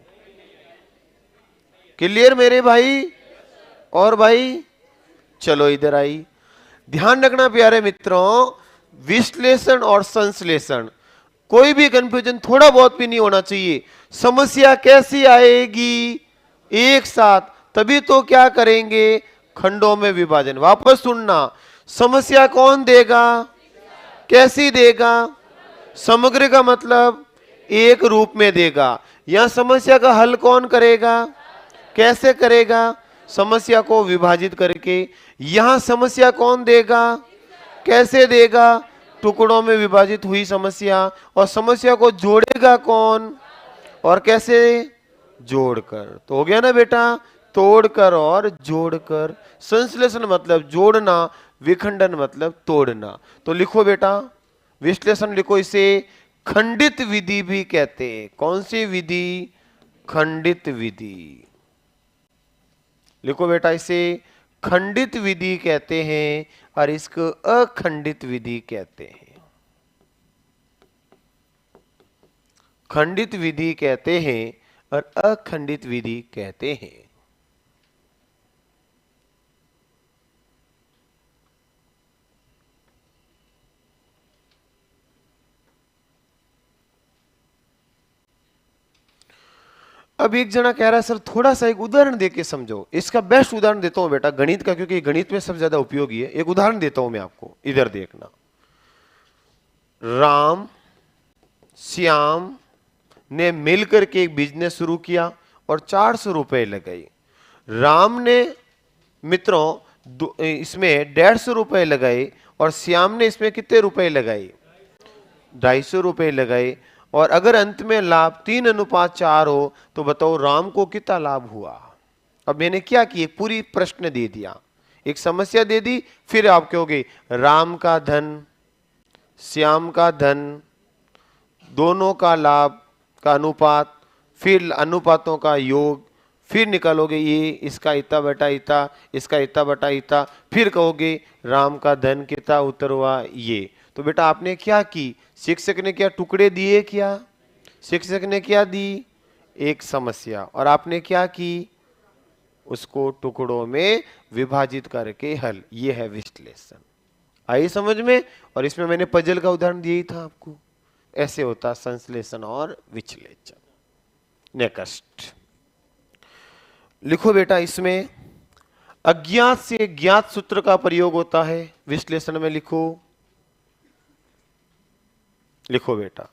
क्लियर मेरे भाई और भाई? चलो इधर आई। ध्यान रखना प्यारे मित्रों, विश्लेषण और संश्लेषण, कोई भी कंफ्यूजन थोड़ा बहुत भी नहीं होना चाहिए। समस्या कैसी आएगी? एक साथ, तभी तो क्या करेंगे? खंडों में विभाजन। वापस सुनना, समस्या कौन देगा, कैसी देगा? समग्र का मतलब एक रूप में देगा। यहां समस्या का हल कौन करेगा, कैसे करेगा? समस्या को विभाजित करके। यहां समस्या कौन देगा, कैसे देगा? टुकड़ों में विभाजित हुई समस्या। और समस्या को जोड़ेगा कौन और कैसे? जोड़कर। तो हो गया ना बेटा, तोड़कर और जोड़कर। संश्लेषण मतलब जोड़ना, विखंडन मतलब तोड़ना। तो लिखो बेटा, विश्लेषण लिखो, इसे खंडित विधि भी कहते हैं। कौन सी विधि? खंडित विधि। लिखो बेटा, इसे खंडित विधि कहते हैं और इसको अखंडित विधि कहते हैं। खंडित विधि कहते हैं और अखंडित विधि कहते हैं। अब एक जना कह रहा है सर थोड़ा सा एक उदाहरण देके समझो। इसका बेस्ट उदाहरण देता हूं बेटा गणित का, क्योंकि गणित में सबसे ज्यादा उपयोगी है। एक उदाहरण देता हूं मैं आपको, इधर देखना। राम श्याम ने मिलकर के एक बिजनेस शुरू किया और 400 रुपए लगाए। राम ने मित्रों इसमें 150 रुपए लगाए और श्याम ने इसमें कितने रुपए लगाए? 250 रुपए लगाए। और अगर अंत में लाभ 3:4 हो तो बताओ राम को कितना लाभ हुआ? अब मैंने क्या किया, पूरी प्रश्न दे दिया, एक समस्या दे दी, फिर आप कहोगे राम का धन, श्याम का धन, दोनों का लाभ का अनुपात, फिर अनुपातों का योग, फिर निकालोगे ये इसका इतना बटा इतना, इसका इतना बटा इतना, फिर कहोगे राम का धन कितना उत्तर हुआ ये। तो बेटा आपने क्या की? शिक्षक ने क्या टुकड़े दिए? क्या शिक्षक ने क्या दी? एक समस्या। और आपने क्या की? उसको टुकड़ों में विभाजित करके हल। ये है विश्लेषण। आई समझ में? और इसमें मैंने पजल का उदाहरण दिया ही था आपको। ऐसे होता संश्लेषण और विश्लेषण। नेक्स्ट लिखो बेटा, इसमें अज्ञात से ज्ञात सूत्र का प्रयोग होता है विश्लेषण में। लिखो लिखो बेटा,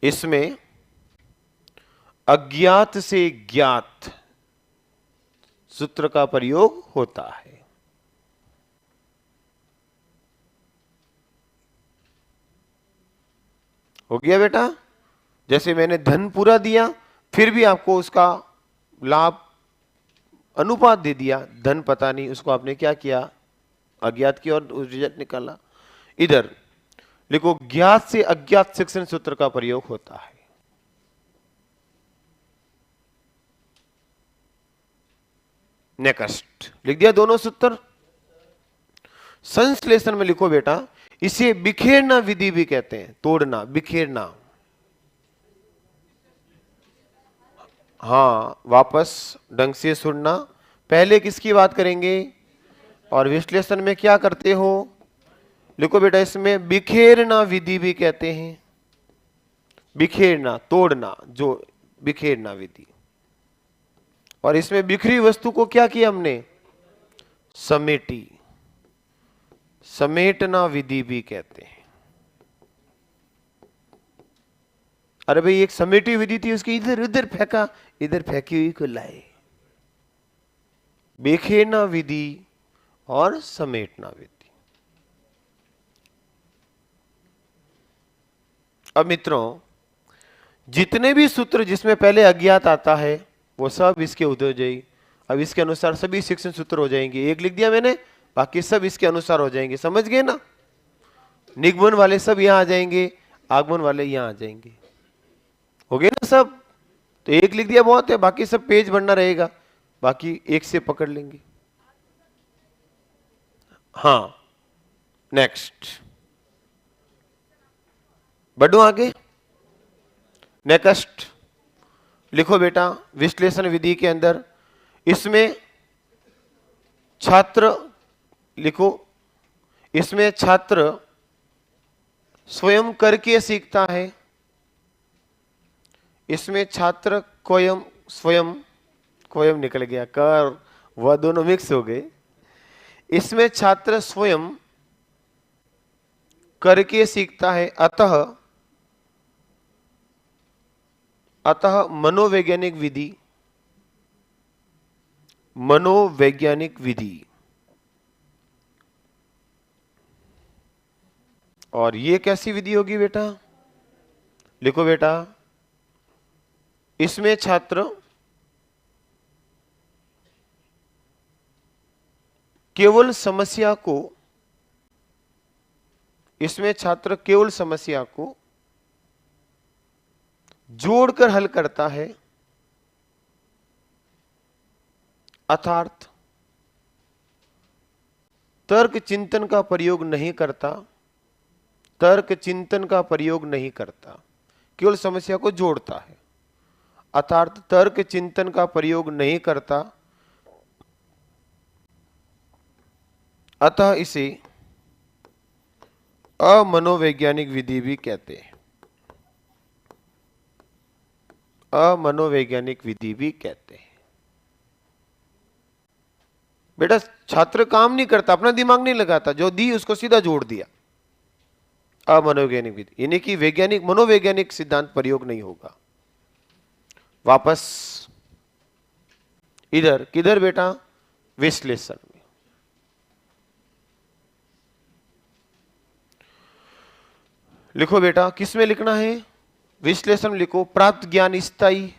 इसमें अज्ञात से ज्ञात सूत्र का प्रयोग होता है। हो गया बेटा? जैसे मैंने धन पूरा दिया, फिर भी आपको उसका लाभ अनुपात दे दिया। धन पता नहीं, उसको आपने क्या किया? अज्ञात की और रिजल्ट निकाला। इधर लिखो, ज्ञात से अज्ञात शिक्षण सूत्र का प्रयोग होता है। नेक्स्ट लिख दिया दोनों सूत्र। संश्लेषण में लिखो बेटा, इसे बिखेरना विधि भी कहते हैं। तोड़ना, बिखेरना। हाँ, वापस ढंग से सुनना। पहले किसकी बात करेंगे? और विश्लेषण में क्या करते हो? लिखो बेटा, इसमें बिखेरना विधि भी कहते हैं। बिखेरना, तोड़ना, जो बिखेरना विधि। और इसमें बिखरी वस्तु को क्या किया हमने? समेटी। समेटना विधि भी कहते हैं। अरे भाई, एक समेटी विधि थी, उसकी इधर उधर फेंका, इधर फेंकी हुई को लाए। बिखेरना विधि और समेटना विधि। अब मित्रों, जितने भी सूत्र जिसमें पहले अज्ञात आता है वो सब इसके उधर हो जाएगी। अब इसके अनुसार सभी शिक्षण सूत्र हो जाएंगे। एक लिख दिया मैंने, बाकी सब इसके अनुसार हो जाएंगे। समझ गए ना? निगमन वाले सब यहां आ जाएंगे, आगमन वाले यहां आ जाएंगे। हो गए ना सब? तो एक लिख दिया बहुत है, बाकी सब पेज भरना रहेगा, बाकी एक से पकड़ लेंगे। हाँ, नेक्स्ट बढ़ो आगे। नेक्स्ट लिखो बेटा, विश्लेषण विधि के अंदर इसमें छात्र, लिखो, इसमें छात्र स्वयं करके सीखता है। इसमें छात्र स्वयं निकल गया, कर वह दोनों मिक्स हो गए। इसमें छात्र स्वयं करके सीखता है, अतः मनोवैज्ञानिक विधि। और ये कैसी विधि होगी बेटा? लिखो बेटा, इसमें छात्र केवल समस्या को जोड़कर हल करता है, अर्थात तर्क चिंतन का प्रयोग नहीं करता, केवल समस्या को जोड़ता है, अर्थात तर्क चिंतन का प्रयोग नहीं करता। अतः इसे अमनोवैज्ञानिक विधि भी कहते हैं। अमनोवैज्ञानिक विधि भी कहते हैं। बेटा, छात्र काम नहीं करता, अपना दिमाग नहीं लगाता, जो दी उसको सीधा जोड़ दिया। अमनोवैज्ञानिक विधि यानी कि वैज्ञानिक, मनोवैज्ञानिक सिद्धांत प्रयोग नहीं होगा। वापस इधर, किधर बेटा? विश्लेषण में। लिखो बेटा, किसमें लिखना है? विश्लेषण लिखो, प्राप्त ज्ञान स्थायी।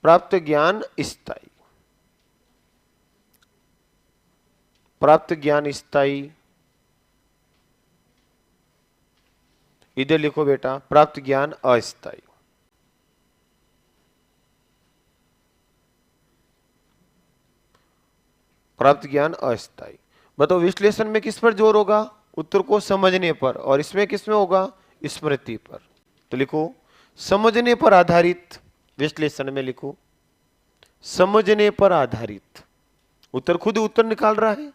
प्राप्त ज्ञान स्थायी। इधर लिखो बेटा, प्राप्त ज्ञान अस्थायी। प्राप्त ज्ञान अस्थायी। बताओ, विश्लेषण में किस पर जोर होगा? उत्तर को समझने पर। और इसमें किसमें होगा? स्मृति पर। तो लिखो, समझने पर आधारित। विश्लेषण में लिखो, समझने पर आधारित। उत्तर खुद उत्तर निकाल रहा है,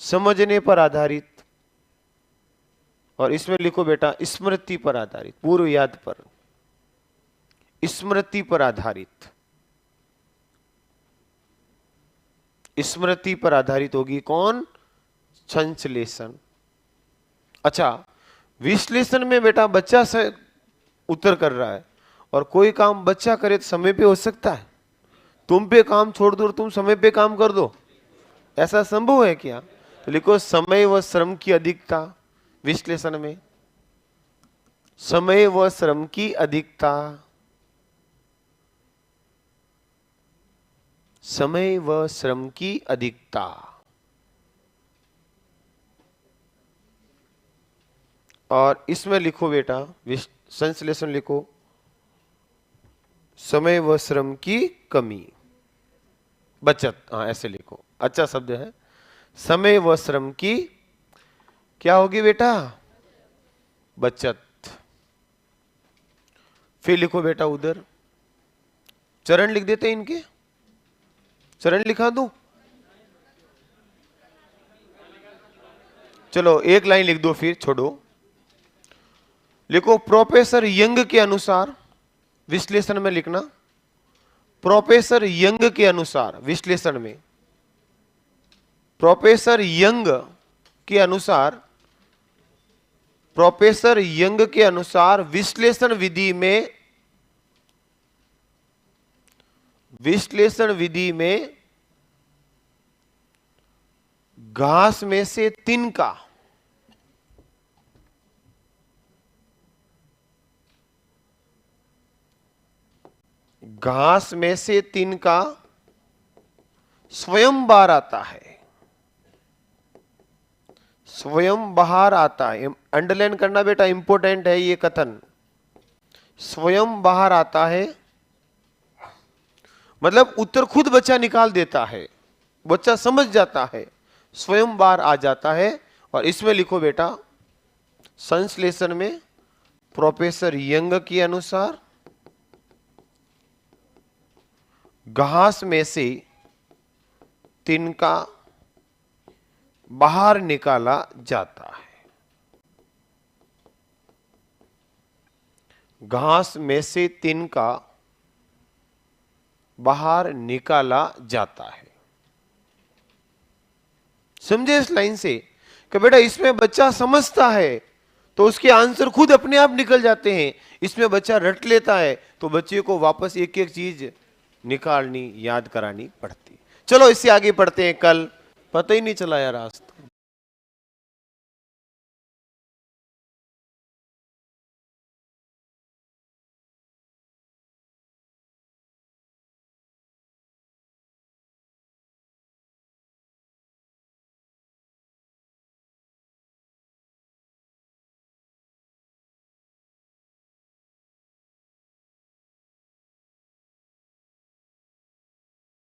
समझने पर आधारित। और इसमें लिखो बेटा, स्मृति पर आधारित, पूर्व याद पर। स्मृति पर आधारित। स्मृति पर आधारित होगी कौन? संश्लेषण। अच्छा, विश्लेषण में बेटा बच्चा से उत्तर कर रहा है, और कोई काम बच्चा करे तो समय पे हो सकता है? तुम पे काम छोड़ दो और तुम समय पे काम कर दो, ऐसा संभव है क्या? तो लिखो, समय व श्रम की अधिकता। विश्लेषण में समय व श्रम की अधिकता। समय व श्रम की अधिकता। और इसमें लिखो बेटा, संश्लेषण लिखो, समय व श्रम की कमी, बचत। हाँ, ऐसे लिखो, अच्छा शब्द है। समय व श्रम की क्या होगी बेटा? बचत। फिर लिखो बेटा, उधर चरण लिख देते हैं इनके। चरण लिखा दूं? चलो एक लाइन लिख दो, फिर छोड़ो। लिखो प्रोफेसर यंग के अनुसार, विश्लेषण में लिखना, प्रोफेसर यंग के अनुसार, विश्लेषण में, प्रोफेसर यंग के अनुसार, प्रोफेसर यंग के अनुसार विश्लेषण विधि में, विश्लेषण विधि में घास में से तिनका, घास में से तिनका स्वयं बाहर आता है, स्वयं बाहर आता है। अंडरलाइन करना बेटा, इंपॉर्टेंट है ये कथन, स्वयं बाहर आता है, मतलब उत्तर खुद बच्चा निकाल देता है, बच्चा समझ जाता है, स्वयं बाहर आ जाता है। और इसमें लिखो बेटा, संश्लेषण में प्रोफेसर यंग के अनुसार घास में से तिनका बाहर निकाला जाता है, घास में से तिनका बाहर निकाला जाता है। समझे इस लाइन से कि बेटा इसमें बच्चा समझता है तो उसके आंसर खुद अपने आप निकल जाते हैं, इसमें बच्चा रट लेता है तो बच्चे को वापस एक एक चीज निकालनी, याद करानी पड़ती। चलो इससे आगे पढ़ते हैं, कल पता ही नहीं चला यार आज।